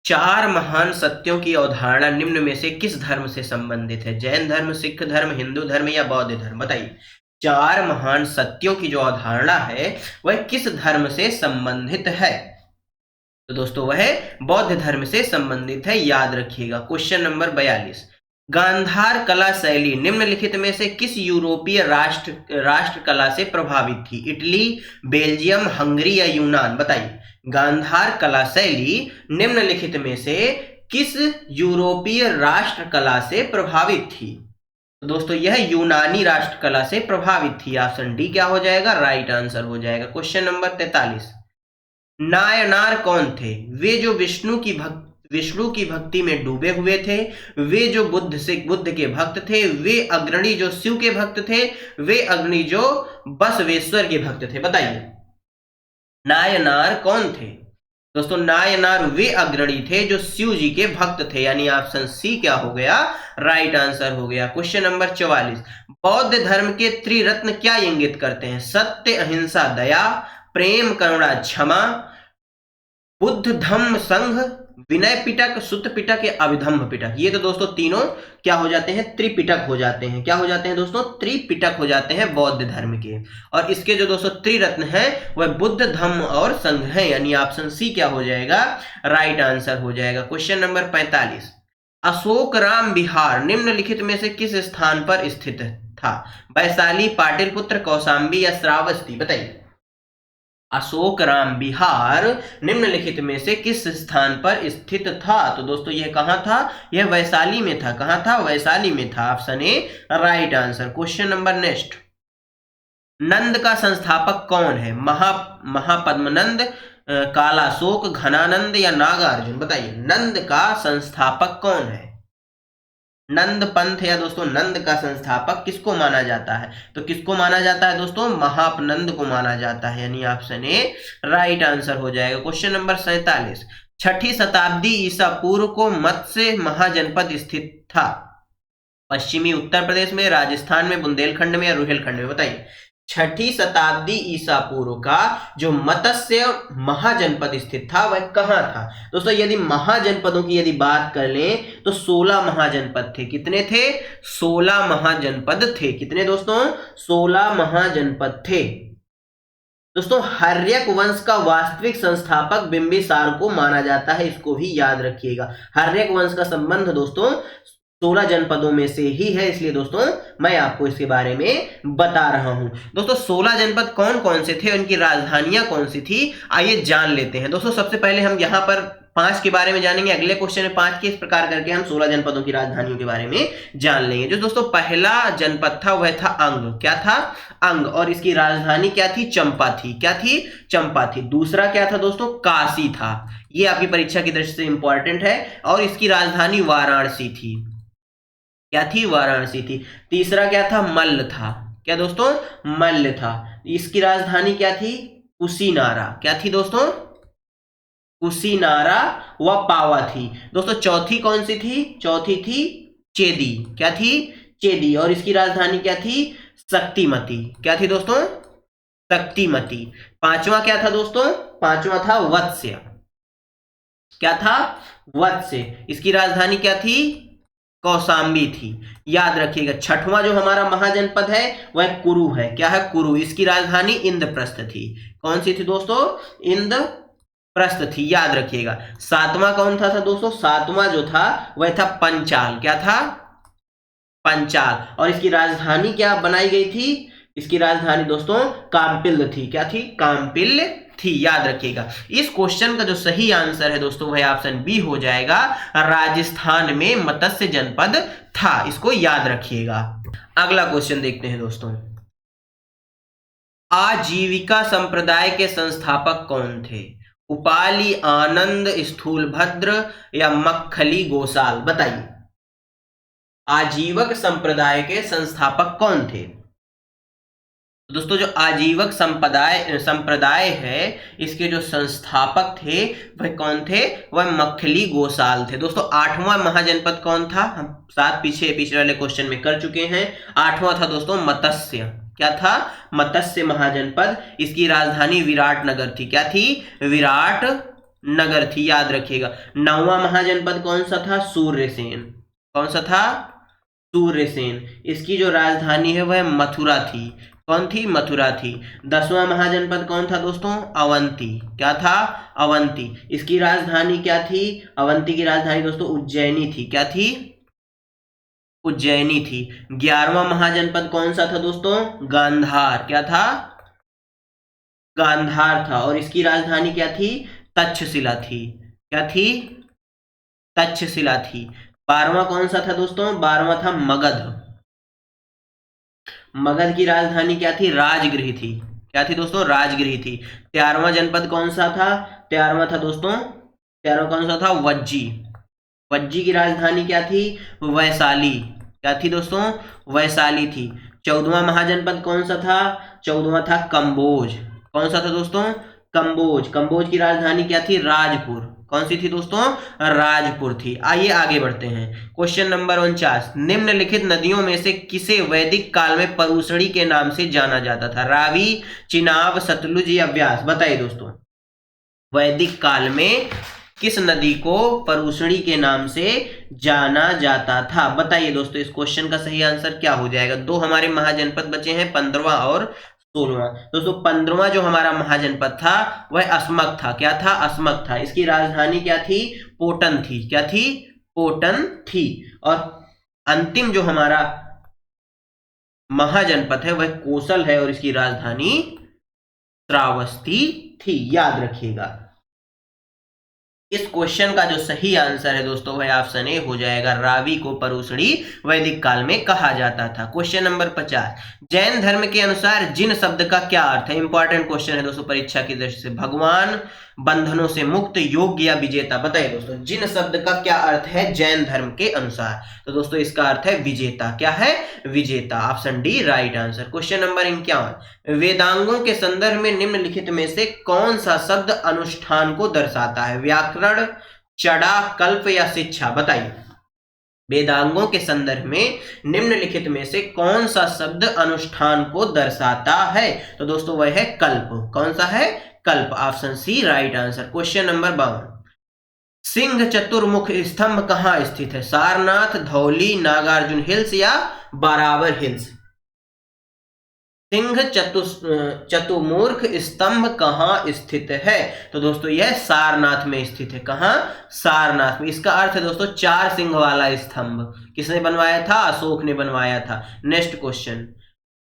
चार महान सत्यों की अवधारणा निम्न में से किस धर्म से संबंधित है? जैन धर्म, सिख धर्म, हिंदू धर्म या बौद्ध धर्म? बताइए। चार महान सत्यों की जो अवधारणा है वह किस धर्म से संबंधित है? तो दोस्तों वह बौद्ध धर्म से संबंधित है, याद रखिएगा। Question number 42। गांधार कला शैली निम्नलिखित में से किस यूरोपीय राष्ट्र कला से प्रभावित थी? इटली, बेल्जियम, हंगरी या यूनान? बताइए। गांधार कला शैली निम्नलिखित में से किस यूरोपीय राष्ट्र कला से प्रभावित थी? तो दोस्तों यह यूनानी राष्ट्र कला से प्रभावित थी। ऑप्शन डी क्या हो जाएगा? राइट आंसर हो जाएगा। Question number 43। नायनार कौन थे? वे जो विष्णु की भक्ति में डूबे हुए थे, वे जो बुद्ध के भक्त थे, वे अग्रणी जो शिव के भक्त थे, वे अग्नि जो बसवेश्वर के भक्त थे? बताइए। नायनार कौन थे? दोस्तों नायनार वे अग्रणी थे जो शिव जी के भक्त थे, यानी ऑप्शन सी क्या हो गया? राइट आंसर हो गया। Question number 44। बौद्ध धर्म के त्रिरत्न क्या इंगित करते हैं? सत्य, अहिंसा, दया, प्रेम, करुणा, क्षमा, बुद्ध, धम्म, संघ, विनय पिटक, सुत्त पिटक या अभिधम्म पिटक? ये तो दोस्तों तीनों क्या हो जाते हैं? त्रिपिटक हो जाते हैं। क्या हो जाते हैं दोस्तों? त्रिपिटक हो जाते हैं बौद्ध धर्म के। और इसके जो दोस्तों त्रिरत्न हैं वह बुद्ध, धम्म और संघ है, यानी ऑप्शन सी क्या हो जाएगा? राइट आंसर हो जाएगा। Question number 45। अशोक राम विहार निम्नलिखित में से किस स्थान पर स्थित था? वैशाली, पाटलिपुत्र, कौशाम्बी या श्रावस्ती? बताइए। अशोक राम विहार निम्नलिखित में से किस स्थान पर स्थित था? तो दोस्तों यह कहां था? यह वैशाली में था। कहां था? वैशाली में था। Option A right answer. Question number next. Nand का संस्थापक कौन है? महापद्मनंद, कालाशोक, घनानंद या नागार्जुन? बताइए। नंद का संस्थापक कौन है? नंद पंथ या दोस्तों नंद का संस्थापक किसको माना जाता है? तो किसको माना जाता है दोस्तों? महापनंद को माना जाता है, यानी ऑप्शन ए राइट आंसर हो जाएगा। Question number 47। छठी शताब्दी ईसा पूर्व को मत्स्य महाजनपद स्थित था? पश्चिमी उत्तर प्रदेश में, राजस्थान में, बुंदेलखंड में या रुहेलखंड में? बताइए। छठी शताब्दी ईसा पूर्व का जो मत्स्य महाजनपद स्थित था वह कहां था? दोस्तों यदि महाजनपदों की यदि बात कर लें तो 16 महाजनपद थे। कितने थे? 16 महाजनपद थे। कितने दोस्तों? 16 महाजनपद थे। दोस्तों हर्यक वंश का वास्तविक संस्थापक बिंबिसार को माना जाता है, इसको भी याद रखिएगा। हर्यक वंश का संबंध दोस्तों 16 जनपदों में से ही है, इसलिए दोस्तों मैं आपको इसके बारे में बता रहा हूं। दोस्तों 16 जनपद कौन कौन से थे, उनकी राजधानियां कौन सी थी, आइए जान लेते हैं। दोस्तों सबसे पहले हम यहां पर 5 के बारे में जानेंगे। अगले क्वेश्चन में 5 के इस प्रकार करके हम 16 जनपदों की राजधानियों के बारे में जान लेंगे। जो दोस्तों पहला जनपद था वह था अंग। क्या था? अंग। और इसकी राजधानी क्या थी? चंपा थी। क्या थी? चंपा थी। दूसरा क्या था दोस्तों? काशी था। ये आपकी परीक्षा की दृष्टि से इंपॉर्टेंट है। और इसकी राजधानी वाराणसी थी। क्या थी? वाराणसी थी। तीसरा क्या था? मल्ल था। क्या दोस्तों? मल्ल था। इसकी राजधानी क्या थी? कुशीनारा। क्या थी दोस्तों? कुशीनारा व पावा थी। दोस्तों चौथी कौन सी थी? चौथी थी चेदी। क्या थी? चेदी। और इसकी राजधानी क्या थी? शक्तिमती। क्या थी दोस्तों? शक्तिमती। पांचवा क्या था दोस्तों? पांचवा था वत्स्य। क्या था? वत्स्य। इसकी राजधानी क्या थी? कौशाम्बी थी। याद रखिएगा। छठवां जो हमारा महाजनपद है वह कुरु है। क्या है? कुरु। इसकी राजधानी इंद्रप्रस्थ थी। कौन सी थी दोस्तों? इंद्रप्रस्थ थी। याद रखिएगा। सातवां कौन था दोस्तों? सातवां जो था वह था पंचाल। क्या था? पंचाल। और इसकी राजधानी क्या बनाई गई थी? इसकी राजधानी दोस्तों काम्पिल्य थी। क्या थी? काम्पिल्य थी। याद रखिएगा। इस क्वेश्चन का जो सही आंसर है दोस्तों वह ऑप्शन बी हो जाएगा। राजस्थान में मत्स्य जनपद था। इसको याद रखिएगा। अगला क्वेश्चन देखते हैं दोस्तों। आजीविका संप्रदाय के संस्थापक कौन थे? उपाली, आनंद, स्थूलभद्र या मक्खली गोसाल? बताइए। आजीवक संप्रदाय के संस्थापक कौन थे? तो दोस्तों जो आजीवक संप्रदाय है, इसके जो संस्थापक थे वह कौन थे? वह मक्खली गोसाल थे। दोस्तों 8वां महाजनपद कौन था? हम साथ पिछले वाले क्वेश्चन में कर चुके हैं। 8वां था दोस्तों मत्स्य। क्या था? मत्स्य महाजनपद। इसकी राजधानी विराटनगर थी। क्या थी? विराट नगर थी, याद रखिएगा। 9वां महाजनपद कौन सा था? सूर्यसेन। कौन सा था? सूर्यसेन। इसकी जो राजधानी है वह मथुरा थी। कौन थी? मथुरा थी। 10वां महाजनपद कौन था दोस्तों? अवंती। क्या था? अवंती। इसकी राजधानी क्या थी? अवंती की राजधानी दोस्तों उज्जैनी थी। क्या थी? उज्जैनी थी। 11वां महाजनपद कौन सा था दोस्तों? गांधार। क्या था? गांधार था। और इसकी राजधानी क्या थी? तक्षशिला थी। क्या थी? तक्षशिला थी। 12वां कौन सा था दोस्तों? 12वां था मगध। मगध की राजधानी क्या थी? राजगृह थी। क्या थी दोस्तों? राजगृह थी। 13वां जनपद कौन सा था? 13वां था दोस्तों, 13वां कौन सा था? वज्जी। वज्जी की राजधानी क्या थी? वैशाली। क्या थी दोस्तों? वैशाली थी। 14वां महाजनपद कौन सा था? 14वां था कंबोज। कौन सा था दोस्तों? कंबोज। कंबोज की राजधानी क्या थी? राजपुर। कौन सी थी दोस्तों? राजपुर थी। आइए आगे बढ़ते हैं। Question number 49। निम्नलिखित नदियों में से किसे वैदिक काल में परूषणी के नाम से जाना जाता था? रावी, चिनाब, सतलुज या व्यास? बताइए दोस्तों। वैदिक काल में किस नदी को परूषणी के नाम से जाना जाता था? बताइए दोस्तों। इस क्वेश्चन का सही आंसर क्या हो जाएगा? दो हमारे महाजनपद बचे हैं, 15वां और 16वां। दोस्तों 15वां जो हमारा महाजनपद था वह अस्मक था। क्या था? अस्मक था। इसकी राजधानी क्या थी? पोटन थी। क्या थी? पोटन थी। और अंतिम जो हमारा महाजनपद है वह कोसल है और इसकी राजधानी श्रावस्ती थी। याद रखिएगा। इस क्वेश्चन का जो सही आंसर है दोस्तों वह ऑप्शन ए हो जाएगा। रावी को परूषणी वैदिक काल में कहा जाता था। Question number 50। जैन धर्म के अनुसार जिन शब्द का क्या अर्थ है? इंपॉर्टेंट क्वेश्चन है दोस्तों परीक्षा की दृष्टि से। भगवान, बंधनों से मुक्त, योग्य या विजेता? बताइए दोस्तों। जिन शब्द का क्या अर्थ है जैन धर्म के अनुसार? तो दोस्तों इसका अर्थ है विजेता। क्या है? विजेता। Option D right answer. Question number 51। वेदांगों के संदर्भ में निम्नलिखित में से कौन सा शब्द अनुष्ठान को दर्शाता है? व्याकरण, चड़ा, कल्प या शिक्षा? बताइए। वेदांगों के संदर्भ में निम्नलिखित में से कौन सा शब्द अनुष्ठान को दर्शाता है? तो दोस्तों वह है कल्प। कौन सा है? कल्प। Option C right answer. Question number 52। सिंह चतुर्मुख स्तंभ कहां स्थित है? सारनाथ, धौली, नागार्जुन हिल्स या बारावर हिल्स? सिंह चतुर्मुख स्तंभ कहां स्थित है? तो दोस्तों यह सारनाथ में स्थित है। कहां? सारनाथ में। इसका अर्थ है दोस्तों 4 सिंह वाला स्तंभ। किसने बनवाया था? अशोक ने बनवाया था। Next question.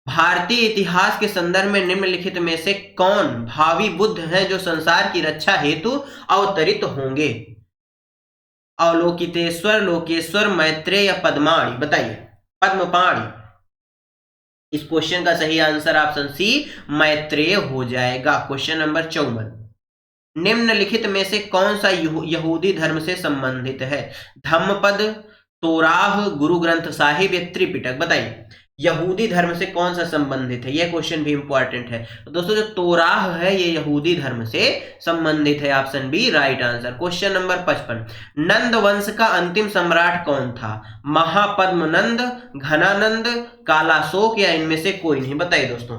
भारतीय इतिहास के संदर्भ में निम्नलिखित में से कौन भावी बुद्ध हैं जो संसार की रक्षा हेतु अवतरित होंगे? अवलोकितेश्वर, लोकेश्वर, मैत्रेय या पद्माणी? बताइए। पद्मपाणी। इस क्वेश्चन का सही आंसर ऑप्शन सी मैत्रेय हो जाएगा। Question number 54। निम्नलिखित में से कौन सा यहूदी धर्म से संबंधित है? धम्मपद, तोराह, गुरु ग्रंथ साहिब या त्रिपिटक? बताइए। यहूदी धर्म से कौन सा संबंधित है? यह क्वेश्चन भी इंपॉर्टेंट है। तो दोस्तों जो तोराह है ये यहूदी धर्म से संबंधित है। Option B right answer. Question number 55। Nanda वंश का अंतिम सम्राट कौन था? महापद्मनंद, घनानंद, कालाशोक या इनमें से कोई नहीं? बताइए दोस्तों।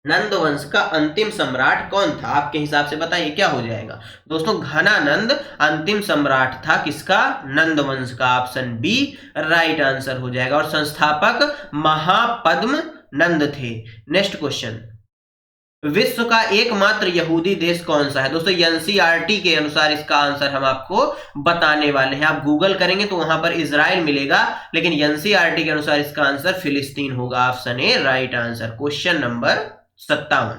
नंद वंश का अंतिम सम्राट कौन था? आपके हिसाब से बताइए क्या हो जाएगा? दोस्तों घनानंद अंतिम सम्राट था। किसका? नंद वंश का। ऑप्शन बी राइट आंसर हो जाएगा। और संस्थापक महापद्म नंद थे। Next question. विश्व का एकमात्र यहूदी देश कौन सा है? दोस्तों एनसीईआरटी के अनुसार इसका आंसर हम आपको बताने वाले हैं। आप गूगल करेंगे तो वहां पर इजराइल मिलेगा, लेकिन एनसीईआरटी के अनुसार इसका आंसर फिलिस्तीन होगा। Option A right answer. Question number 57।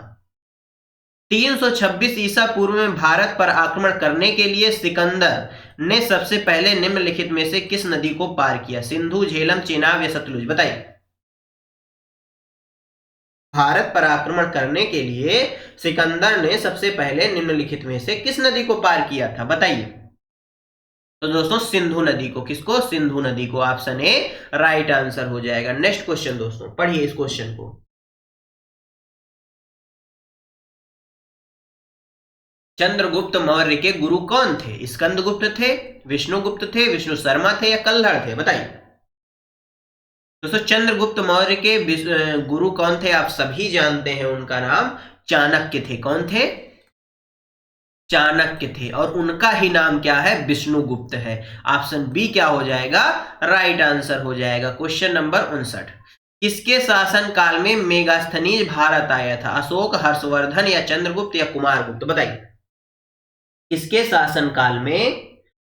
326 ईसा पूर्व में भारत पर आक्रमण करने के लिए सिकंदर ने सबसे पहले निम्नलिखित में से किस नदी को पार किया? सिंधु, झेलम, चेनाब या सतलुज? बताइए। भारत पर आक्रमण करने के लिए सिकंदर ने सबसे पहले निम्नलिखित में से किस नदी को पार किया था, बताइए। तो दोस्तों सिंधु नदी को, किसको, सिंधु नदी को, ऑप्शन ए राइट आंसर हो जाएगा। नेक्स्ट क्वेश्चन दोस्तों, पढ़िए इस क्वेश्चन को। चंद्रगुप्त मौर्य के गुरु कौन थे? स्कंदगुप्त थे, विष्णुगुप्त थे, विष्णु शर्मा थे, या कल्हड़ थे, बताइए। दोस्तों चंद्रगुप्त मौर्य के गुरु कौन थे? आप सभी जानते हैं, उनका नाम चाणक्य थे। कौन थे? चाणक्य थे। और उनका ही नाम क्या है? विष्णुगुप्त है। ऑप्शन बी क्या हो जाएगा? राइट आंसर हो जाएगा। क्वेश्चन नंबर 59, किसके शासन काल में मेगास्थनीज भारत आया था? अशोक, हर्षवर्धन, या चंद्रगुप्त, या कुमारगुप्त, बताइए। किसके शासनकाल में,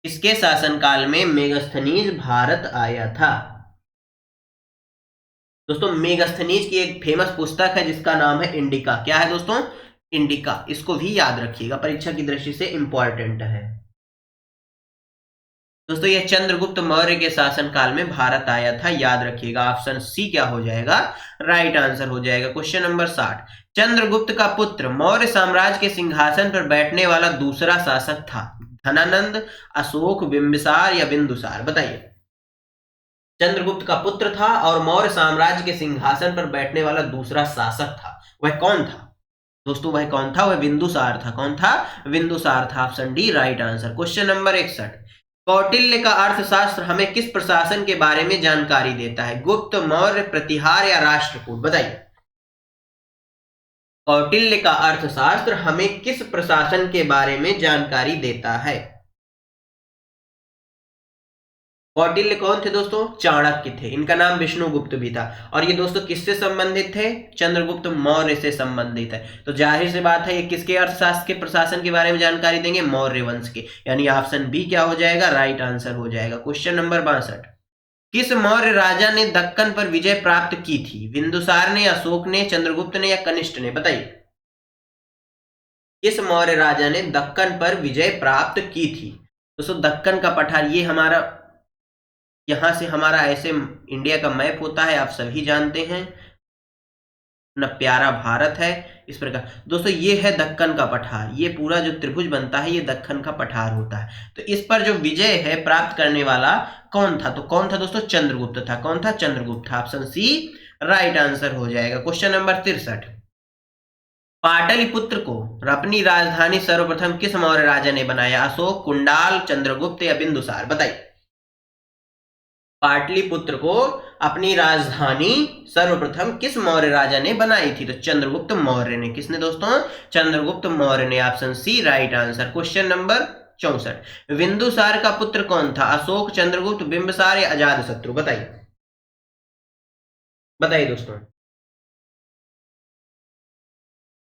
किसके शासनकाल में मेगास्थनीज भारत आया था? दोस्तों मेगास्थनीज की एक फेमस पुस्तक है जिसका नाम है इंडिका। क्या है दोस्तों? इंडिका। इसको भी याद रखिएगा, परीक्षा की दृष्टि से इंपॉर्टेंट है। दोस्तों यह चंद्रगुप्त मौर्य के शासनकाल में भारत आया था, याद रखिएगा। ऑप्शन सी क्या हो जाएगा? राइट आंसर हो जाएगा। क्वेश्चन नंबर 60, चंद्रगुप्त का पुत्र मौर्य साम्राज्य के सिंहासन पर बैठने वाला दूसरा शासक था? धनानंद, अशोक, बिंबिसार, या बिंदुसार, बताइए। चंद्रगुप्त का पुत्र था और मौर्य साम्राज्य के सिंहासन पर बैठने वाला दूसरा शासक था, वह कौन था? दोस्तों वह कौन था? वह बिंदुसार था। कौन था? बिंदुसार था। Option D right answer. Question number 61, Kautilya का अर्थशास्त्र हमें किस प्रशासन के बारे में जानकारी देता है? गुप्त, मौर्य, प्रतिहार, या राष्ट्रकूट, बताइए। कौटिल्य का अर्थशास्त्र हमें किस प्रशासन के बारे में जानकारी देता है? कौटिल्य कौन थे दोस्तों? चाणक्य थे। इनका नाम विष्णुगुप्त भी था। और ये दोस्तों किससे संबंधित थे? चंद्रगुप्त मौर्य से संबंधित है। तो जाहिर सी बात है ये किसके अर्थशास्त्र के प्रशासन के बारे में जानकारी देंगे? मौर्य वंश के। यानी ऑप्शन बी क्या हो जाएगा? राइट आंसर हो जाएगा। क्वेश्चन नंबर 62, किस मौर्य राजा ने दक्कन पर विजय प्राप्त की थी? बिंदुसार ने, अशोक ने, चंद्रगुप्त ने, या कनिष्ठ ने, बताइए। किस मौर्य राजा ने दक्कन पर विजय प्राप्त की थी? दोस्तों दक्कन का पठार, ये हमारा यहां से हमारा ऐसे इंडिया का मैप होता है, आप सभी जानते हैं न, प्यारा भारत है इस प्रकार। दोस्तों ये है दक्कन का पठार, ये पूरा जो त्रिभुज बनता है ये दक्कन का पठार होता है। तो इस पर जो विजय है प्राप्त करने वाला कौन था? तो कौन था दोस्तों? चंद्रगुप्त था। कौन था? चंद्रगुप्त था। ऑप्शन सी राइट आंसर हो जाएगा। क्वेश्चन नंबर 63, पाटलिपुत्र को अपनी राजधानी सर्वप्रथम किस मौर्य राजा ने बनाया? अशोक, कुंडाल, चंद्रगुप्त, या बिंदुसार, बताइए। पाटलिपुत्र को अपनी राजधानी सर्वप्रथम किस मौर्य राजा ने बनाई थी? तो चंद्रगुप्त मौर्य ने। किसने दोस्तों? चंद्रगुप्त मौर्य ने। Option C right answer. Question number 64, Bindusara का पुत्र कौन था? अशोक, चंद्रगुप्त, बिंबिसार, या अजातशत्रु, बताइए। बताइए दोस्तों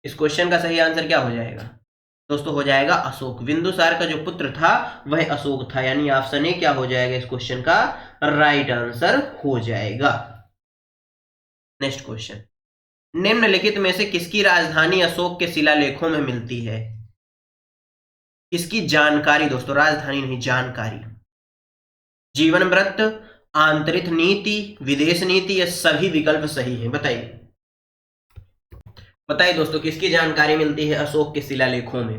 इस क्वेश्चन का सही आंसर क्या हो जाएगा? दोस्तों हो जाएगा अशोक। बिंदुसार का जो पुत्र था वह अशोक था। यानी ऑप्शन ए क्या हो जाएगा इस क्वेश्चन का? राइट आंसर हो जाएगा। नेक्स्ट क्वेश्चन, निम्नलिखित में से किसकी राजधानी अशोक के शिलालेखों में मिलती है? किसकी जानकारी दोस्तों, राजधानी नहीं जानकारी। जीवन व्रत, आंतरिक नीति, विदेश नीति, या सभी विकल्प सही हैं, बताइए। बताइए दोस्तों किसकी जानकारी मिलती है अशोक के शिलालेखों में?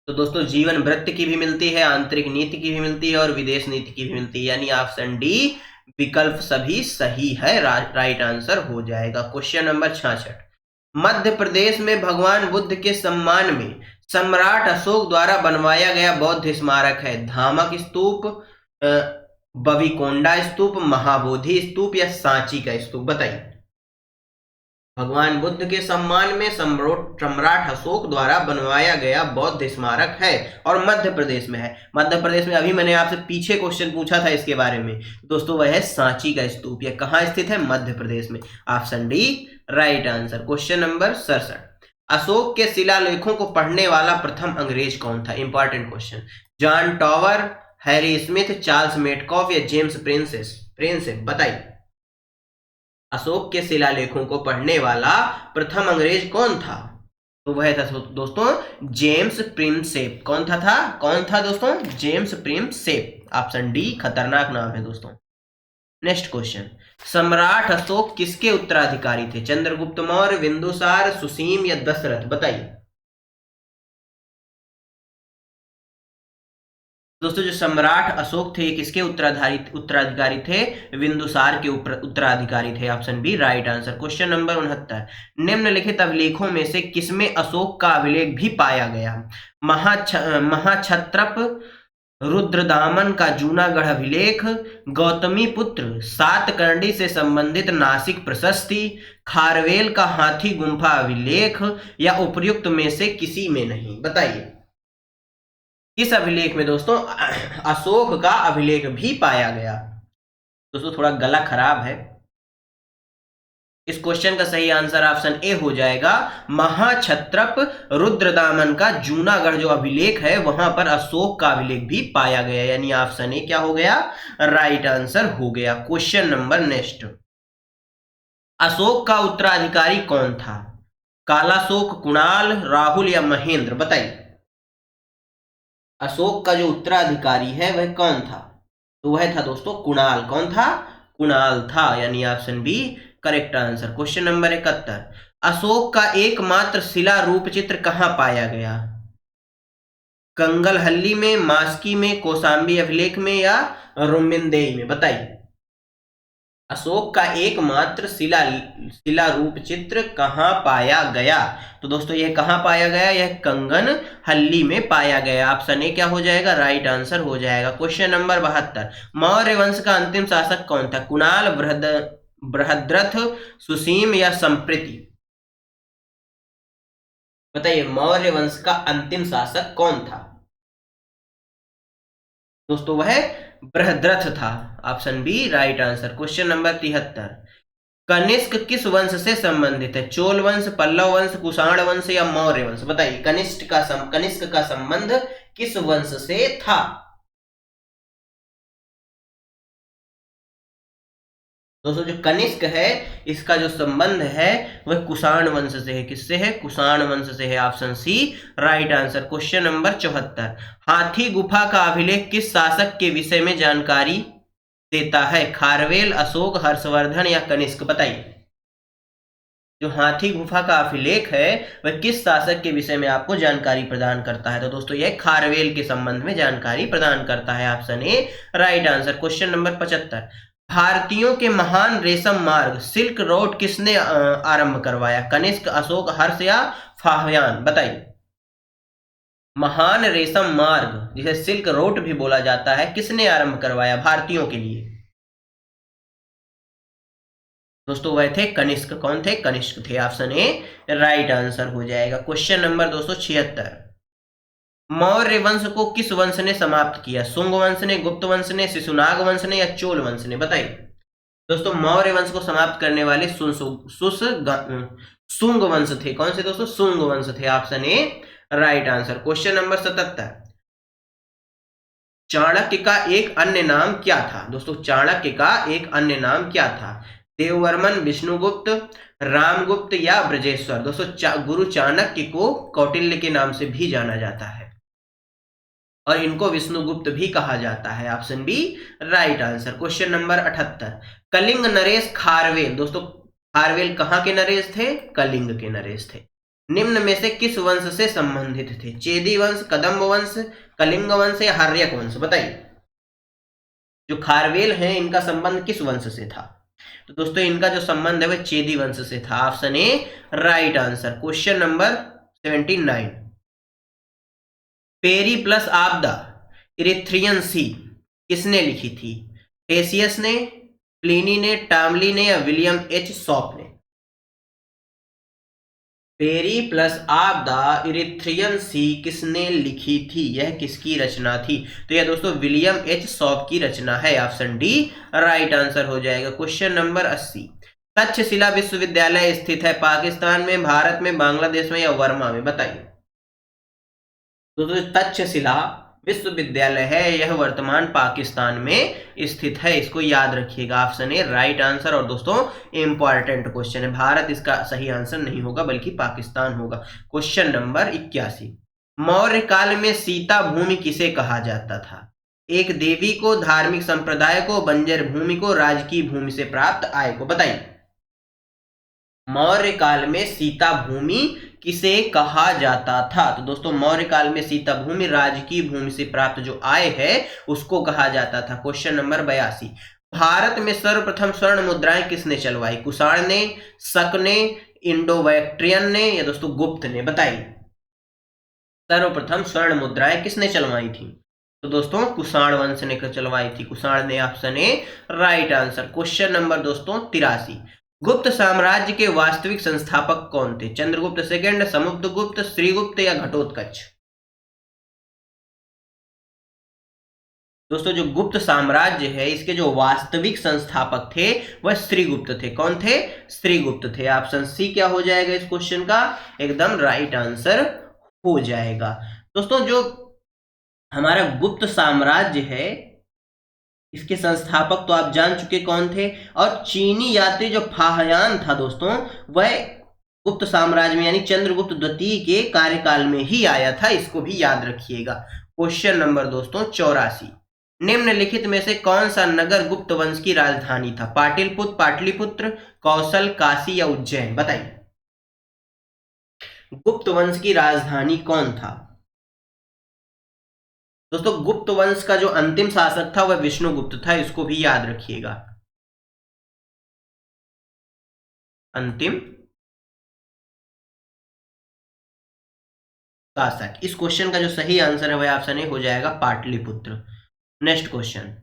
तो दोस्तों जीवन वृत्त की भी मिलती है, आंतरिक नीति की भी मिलती है, और विदेश नीति की भी मिलती है। यानी ऑप्शन डी विकल्प सभी सही है, राइट आंसर हो जाएगा। क्वेश्चन नंबर 66, मध्य प्रदेश में भगवान बुद्ध के सम्मान में सम्राट अशोक द्वारा बनवाया गया बौद्ध स्मारक है? धामक स्तूप, बविकोंडा स्तूप, महाबोधि स्तूप, या सांची का स्तूप, बताइए। भगवान बुद्ध के सम्मान में सम्राट अशोक द्वारा बनवाया गया बौद्ध स्मारक है और मध्य प्रदेश में है। मध्य प्रदेश में अभी मैंने आपसे पीछे क्वेश्चन पूछा था इसके बारे में दोस्तों, वह है सांची का स्तूप। यह कहाँ स्थित है? मध्य प्रदेश में। Option D right answer. Question number 67, Ashok के शिलालेखों को पढ़ने वाला प्रथम अंग्रेज कौन था? Important question. John tower, Harry Smith, Charles Metcalfe, या जेम्स प्रिंसेप, बताइए। अशोक के शिलालेखों को पढ़ने वाला प्रथम अंग्रेज कौन था? तो वह था दोस्तों जेम्स प्रिंसेप। कौन था दोस्तों? James Prinsep. ऑप्शन डी खतरनाक नाम है दोस्तों। नेक्स्ट क्वेश्चन, सम्राट अशोक किसके उत्तराधिकारी थे? चंद्रगुप्त मौर्य, बिंदुसार, सुसीम या दशरथ? बताइए दोस्तों, जो सम्राट अशोक थे किसके उत्तराधिकारी थे? बिंदुसार के उत्तराधिकारी थे। Option B right answer. Question number 69, निम्नलिखित अभिलेखों में से किसमें अशोक का अभिलेख भी पाया गया? महाक्षत्रप रुद्रदामन का जूनागढ़ अभिलेख, गौतमी पुत्र सातकर्णी से संबंधित नासिक प्रशस्ति, खारवेल का हाथी गुम्फा अभिलेख या उपर्युक्त में से किसी में नहीं? बताइए किस अभिलेख में दोस्तों अशोक का अभिलेख भी पाया गया? दोस्तों थोड़ा गला खराब है। इस क्वेश्चन का सही आंसर ऑप्शन ए हो जाएगा, महाक्षत्रप रुद्रदामन का जूनागढ़ जो अभिलेख है वहां पर अशोक का अभिलेख भी पाया गया, यानी ऑप्शन ए क्या हो गया? राइट आंसर हो गया। क्वेश्चन नंबर नेक्स्ट, अशोक का उत्तराधिकारी कौन था? कालाशोक, कुणाल, राहुल या महेंद्र? बताइए अशोक का जो उत्तराधिकारी है वह कौन था? तो वह था दोस्तों कुणाल। कौन था? कुणाल था, यानी option B correct answer. Question number 71, Ashoka का एकमात्र शिला रूप चित्र कहां पाया गया? कंगलहल्ली में, मास्की में, कौशाम्बी अभिलेख में या रुमिनदेई में? बताइए अशोक का एकमात्र शिला रूप चित्र कहां पाया गया? तो दोस्तों यह कहां पाया गया? यह कंगनहल्ली में पाया गया। ऑप्शन ए क्या हो जाएगा? राइट आंसर हो जाएगा। क्वेश्चन नंबर 72, मौर्य वंश का अंतिम शासक कौन था? कुणाल, बृहद्रथ, सुसीम या संप्रति? बताइए मौर्य वंश का अंतिम शासक कौन था? दोस्तों वह बृहद्रथ था। Option B right answer. Question number 73, Kanishka किस वंश से संबंधित है? चोल वंश, पल्लव वंश, कुषाण वंश या मौर्य वंश? बताइए कनिष्क का संबंध किस वंश से था? दोस्तों जो कनिष्क है इसका जो संबंध है वह कुषाण वंश से है। किससे है? कुषाण वंश से है। Option C right answer. Question number 74, हाथी गुफा का अभिलेख किस शासक के विषय में जानकारी देता है? खारवेल, अशोक, हर्षवर्धन या कनिष्क? बताइए जो हाथी गुफा का अभिलेख है वह किस शासक के विषय में आपको जानकारी प्रदान करता है? तो दोस्तों यह खारवेल के संबंध में जानकारी प्रदान करता है। Option A right answer. Question number 75, भारतीयों के महान रेशम मार्ग सिल्क रोड किसने आरंभ करवाया? कनिष्क, अशोक, हर्ष या फाहयान? बताइए महान रेशम मार्ग जिसे सिल्क रोड भी बोला जाता है किसने आरंभ करवाया भारतीयों के लिए? दोस्तों वह थे कनिष्क। कौन थे? कनिष्क थे। ऑप्शन ए राइट आंसर हो जाएगा। क्वेश्चन नंबर 276, मौर्य वंश को किस वंश ने समाप्त किया? शुंग वंश ने, गुप्त वंश ने, शिशुनाग वंश ने या चोल वंश ने? बताइए दोस्तों मौर्य वंश को समाप्त करने वाले शुंग वंश थे। कौन से दोस्तों? शुंग वंश थे। Option A right answer. Question number 77, Chanakya का एक अन्य नाम क्या था? दोस्तों चाणक्य का एक अन्य नाम क्या था? देववर्मन, विष्णुगुप्त, रामगुप्त या ब्रजेश्वर? दोस्तों गुरु चाणक्य को कौटिल्य के नाम से भी जाना जाता है और इनको विष्णुगुप्त भी कहा जाता है। Option B right answer. Question number 78, Kalinga नरेश खारवेल, दोस्तों खारवेल कहां के नरेश थे? कलिंग के नरेश थे। निम्न में से किस वंश से संबंधित थे? चेदी वंश, कदम्ब वंश, कलिंग वंश या हर्यक वंश? बताइए जो खारवेल हैं इनका संबंध किस वंश से था? तो दोस्तों इनका जो संबंध है वह चेदी वंश से था। Option A right answer. Question number 79, Periplus of the Erythraean Sea किसने लिखी थी? टेसियस ने, प्लिनी ने, टामली ने या विलियम एच शॉप ने? Periplus of the Erythraean Sea किसने लिखी थी? यह किसकी रचना थी? तो यह दोस्तों विलियम एच शॉप की रचना है। ऑप्शन डी राइट आंसर हो जाएगा। क्वेश्चन नंबर 80, तक्षशिला विश्वविद्यालय स्थित है पाकिस्तान में, भारत में, बांग्लादेश में या वर्मा में? बताइए दोस्तों तक्षशिला विश्वविद्यालय है यह वर्तमान पाकिस्तान में स्थित है। इसको याद रखिएगा। Option A right answer. और दोस्तों इंपॉर्टेंट क्वेश्चन है, भारत इसका सही आंसर नहीं होगा बल्कि पाकिस्तान होगा। क्वेश्चन नंबर 81, मौर्य काल में सीता भूमि किसे कहा जाता था? एक देवी को, धार्मिक संप्रदाय को, बंजर भूमि को, राजकीय भूमि से प्राप्त आय को। बताइए मौर्य काल में सीता भूमि किसे कहा जाता था? तो दोस्तों मौर्य काल में सीता भूमि राजकीय भूमि से प्राप्त जो आय है उसको कहा जाता था। क्वेश्चन नंबर 82, भारत में सर्वप्रथम स्वर्ण मुद्राएं किसने चलवाई? कुषाण ने, शक ने, इंडो बैक्ट्रियन ने या दोस्तों गुप्त ने? बताइए सर्वप्रथम स्वर्ण मुद्राएं किसने चलवाई थी? तो दोस्तों कुषाण वंश ने चलवाई थी। कुषाण ने, option A right answer. Question number दोस्तों 83, गुप्त साम्राज्य के वास्तविक संस्थापक कौन थे? चंद्रगुप्त सेकंड, समुद्रगुप्त, श्रीगुप्त या घटोत्कच? दोस्तों जो गुप्त साम्राज्य है इसके जो वास्तविक संस्थापक थे वह श्रीगुप्त थे। कौन थे? श्रीगुप्त थे। ऑप्शन सी क्या हो जाएगा इस क्वेश्चन का? एकदम राइट आंसर हो जाएगा। दोस्तों जो हमारा गुप्त साम्राज्य है इसके संस्थापक तो आप जान चुके कौन थे, और चीनी यात्री जो फाहयान था दोस्तों वह गुप्त साम्राज्य में यानी चंद्रगुप्त द्वितीय के कार्यकाल में ही आया था, इसको भी याद रखिएगा। क्वेश्चन नंबर दोस्तों 84, निम्नलिखित में से कौन सा नगर गुप्त वंश की राजधानी था? पाटलिपुत्र, पाटलिपुत्र, कौशल, काशी या उज्जैन? बताइए गुप्त वंश की राजधानी कौन था? दोस्तों गुप्त वंश का जो अंतिम शासक था वह विष्णुगुप्त था, इसको भी याद रखिएगा। अंतिम शासक। इस क्वेश्चन का जो सही आंसर है वह ऑप्शन ए हो जाएगा पाटलिपुत्र। नेक्स्ट क्वेश्चन,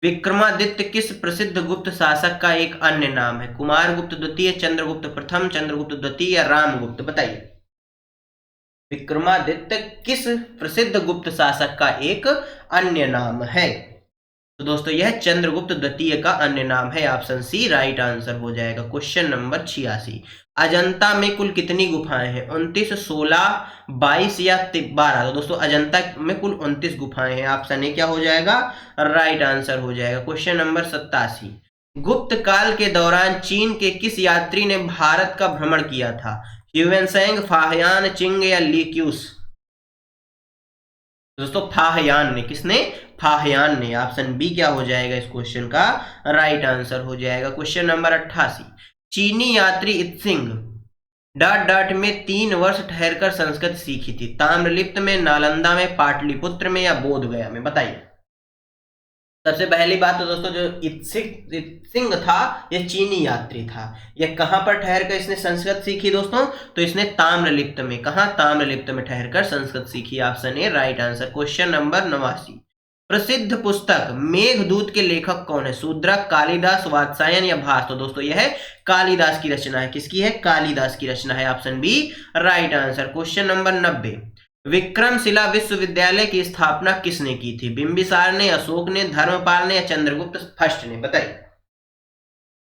विक्रमादित्य किस प्रसिद्ध गुप्त शासक का एक अन्य नाम है? कुमारगुप्त द्वितीय, चंद्रगुप्त प्रथम, चंद्रगुप्त द्वितीय या रामगुप्त? बताइए विक्रमादित्य किस प्रसिद्ध गुप्त शासक का एक अन्य नाम है? तो दोस्तों यह चंद्रगुप्त द्वितीय का अन्य नाम है। ऑप्शन सी राइट आंसर हो जाएगा। क्वेश्चन नंबर 86, अजंता में कुल कितनी गुफाएं हैं? 29, 16, 22 या 12? तो दोस्तों अजंता में कुल 29 गुफाएं हैं। ऑप्शन ए क्या हो जाएगा? राइट आंसर हो जाएगा। क्वेश्चन नंबर 87, गुप्त काल के दौरान चीन के किस यात्री ने भारत का भ्रमण किया था? ह्यूवेनसैंग, फाहयान, चिंग या लीक्यूस? दोस्तों फाहयान ने। किसने? फाहयान ने। ऑप्शन बी क्या हो जाएगा इस क्वेश्चन का? राइट आंसर हो जाएगा। क्वेश्चन नंबर 88, चीनी यात्री इत्सिंग डॉट डॉट में 3 वर्ष ठहरकर संस्कृत सीखी थी। ताम्रलिप्त में, नालंदा में, पाटलिपुत्र में या बोधगया में? बताइए सबसे पहली बात तो दोस्तों जो इत्सिंग था यह चीनी यात्री था। यह कहां पर ठहरकर इसने संस्कृत सीखी दोस्तों? तो इसने ताम्रलिप्त में। कहा? ताम्रलिप्त में ठहरकर संस्कृत सीखी। Option A right answer. Question number 89, प्रसिद्ध पुस्तक मेघदूत के लेखक कौन है? शूद्रक, कालिदास, वात्सायन या भास? तो दोस्तों यह कालिदास की रचना है। किसकी है? कालिदास की रचना है। Option B right answer. Question number 90, Vikramashila विश्वविद्यालय की स्थापना किसने की थी? बिंबिसार ने, अशोक ने, धर्मपाल ने या चंद्रगुप्त फर्स्ट ने? बताइए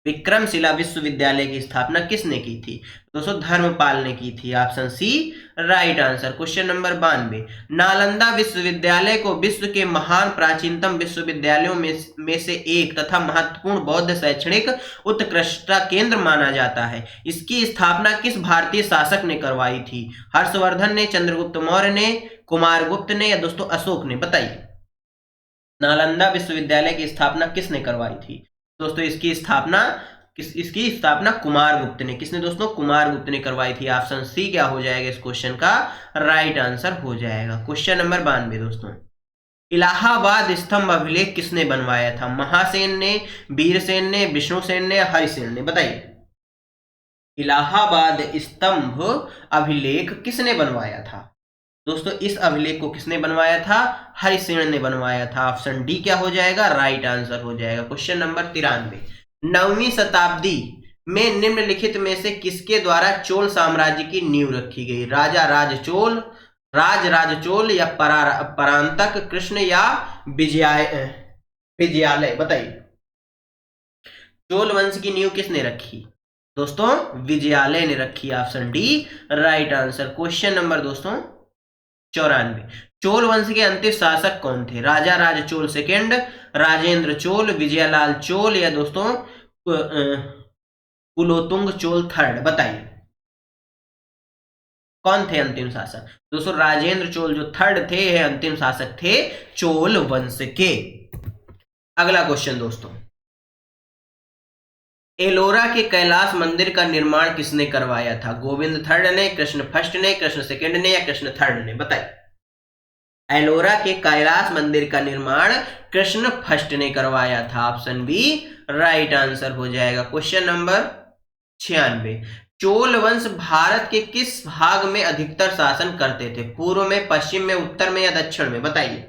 विक्रमशिला विश्वविद्यालय की स्थापना किसने की थी? दोस्तों धर्मपाल ने की थी। Option C right answer. Question number 92, Nalanda विश्वविद्यालय को विश्व के महान प्राचीनतम विश्वविद्यालयों में से एक तथा महत्वपूर्ण बौद्ध शैक्षणिक उत्कृष्टता केंद्र माना जाता है। इसकी स्थापना किस भारतीय शासक ने करवाई थी? हर्षवर्धन ने, चंद्रगुप्त मौर्य ने, कुमारगुप्त ने या दोस्तों अशोक ने? बताइए नालंदा विश्वविद्यालय की स्थापना किसने करवाई थी? दोस्तों इसकी स्थापना कुमारगुप्त ने। किसने दोस्तों? कुमारगुप्त ने करवाई थी। ऑप्शन सी क्या हो जाएगा इस क्वेश्चन का? राइट आंसर हो जाएगा। क्वेश्चन नंबर 92 दोस्तों, इलाहाबाद स्तंभ अभिलेख किसने बनवाया था? महासेन ने, वीरसेन ने, विष्णुसेन ने या हरिसेन ने? बताइए इलाहाबाद स्तंभ अभिलेख किसने बनवाया था? दोस्तों इस अभिलेख को किसने बनवाया था? हरिसेन ने बनवाया था। ऑप्शन डी क्या हो जाएगा? राइट आंसर हो जाएगा। क्वेश्चन नंबर 93, 9वीं शताब्दी में निम्नलिखित में से किसके द्वारा चोल साम्राज्य की नींव रखी गई? राजा राज चोल या परांतक, कृष्ण या विजयालय? बताइए चोल वंश की नींव किसने रखी? दोस्तों विजयालय ने रखी। Option D right answer. Question number दोस्तों 94, चोल वंश के अंतिम शासक कौन थे? राजा राज चोल सेकेंड, राजेंद्र चोल, विजयलाल चोल या दोस्तों कुलोतुंग चोल थर्ड? बताइए कौन थे अंतिम शासक? दोस्तों राजेंद्र चोल जो थर्ड थे, यह अंतिम शासक थे चोल वंश के। अगला क्वेश्चन दोस्तों, एलोरा के कैलाश मंदिर का निर्माण किसने करवाया था? गोविंद थर्ड ने, कृष्ण फर्स्ट ने, कृष्ण सेकंड ने या कृष्ण थर्ड ने? बताइए। एलोरा के कैलाश मंदिर का निर्माण कृष्ण फर्स्ट ने करवाया था। ऑप्शन बी राइट आंसर हो जाएगा। क्वेश्चन नंबर 96, चोल वंश भारत के किस भाग में अधिकतर शासन करते थे? पूर्व में, पश्चिम में, उत्तर में या दक्षिण में? बताइए।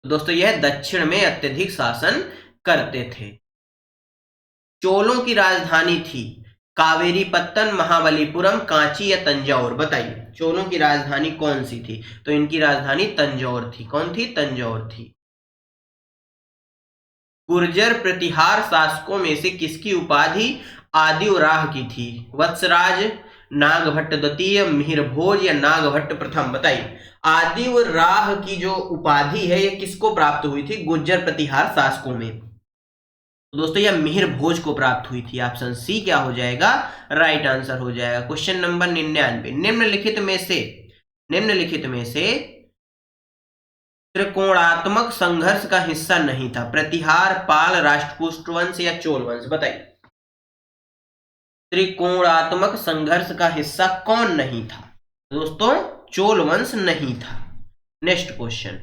दोस्तों यह दक्षिण में अत्यधिक शासन करते थे। चोलों की राजधानी थी कावेरीपत्तन, महाबलीपुरम, कांची या तंजौर? बताइए चोलों की राजधानी कौन सी थी? तो इनकी राजधानी तंजौर थी। कौन थी? तंजौर थी। गुर्जर प्रतिहार शासकों में से किसकी उपाधि आदिवराह की थी? वत्सराज, नागभट्ट द्वितीय, मिहिरभोज या नागभट्ट प्रथम? बताइए आदिवराह की जो उपाधि है ये किसको प्राप्त हुई थी? गुर्जर प्रतिहार शासकों में। दोस्तों यह मिहिर भोज को प्राप्त हुई थी। ऑप्शन सी क्या हो जाएगा? राइट आंसर हो जाएगा। क्वेश्चन नंबर 99, निम्नलिखित में से त्रिकोणात्मक संघर्ष का हिस्सा नहीं था? प्रतिहार, पाल, राष्ट्रकूट वंश या चोल वंश? बताइए त्रिकोणात्मक संघर्ष का हिस्सा कौन नहीं था? दोस्तों चोल वंश नहीं था। नेक्स्ट क्वेश्चन,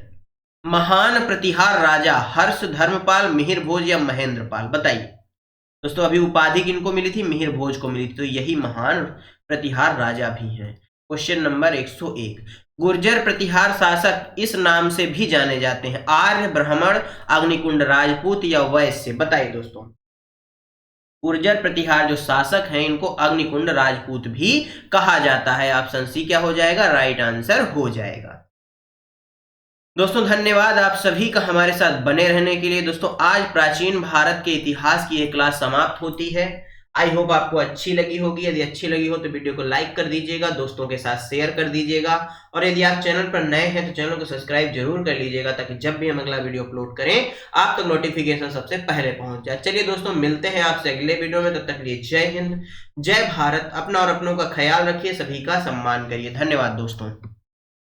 महान प्रतिहार राजा हर्ष, धर्मपाल, मिहिर भोज या महेंद्रपाल? बताइए। दोस्तों अभी उपाधि किनको मिली थी? मिहिर भोज को मिली थी, तो यही महान प्रतिहार राजा भी हैं। क्वेश्चन नंबर 101, गुर्जर प्रतिहार शासक इस नाम से भी जाने जाते हैं? आर्य, ब्राह्मण, अग्निकुंड राजपूत या वैश्य? बताइए दोस्तों गुर्जर प्रतिहार जो शासक हैं इनको अग्निकुंड राजपूत भी कहा जाता है। ऑप्शन सी क्या हो जाएगा? राइट आंसर हो जाएगा। दोस्तों धन्यवाद आप सभी का हमारे साथ बने रहने के लिए। दोस्तों आज प्राचीन भारत के इतिहास की ये क्लास समाप्त होती है। आई होप आपको अच्छी लगी होगी। यदि अच्छी लगी हो तो वीडियो को लाइक कर दीजिएगा, दोस्तों के साथ शेयर कर दीजिएगा, और यदि आप चैनल पर नए हैं तो चैनल को सब्सक्राइब जरूर कर लीजिएगा, ताकि जब भी हम अगला वीडियो अपलोड करें आप तक नोटिफिकेशन सबसे पहले पहुंच जाए। चलिए दोस्तों मिलते हैं आपसे अगले वीडियो में, तब तक के लिए जय हिंद, जय भारत। अपना और अपनों का ख्याल रखिए, सभी का सम्मान करिए। धन्यवाद दोस्तों।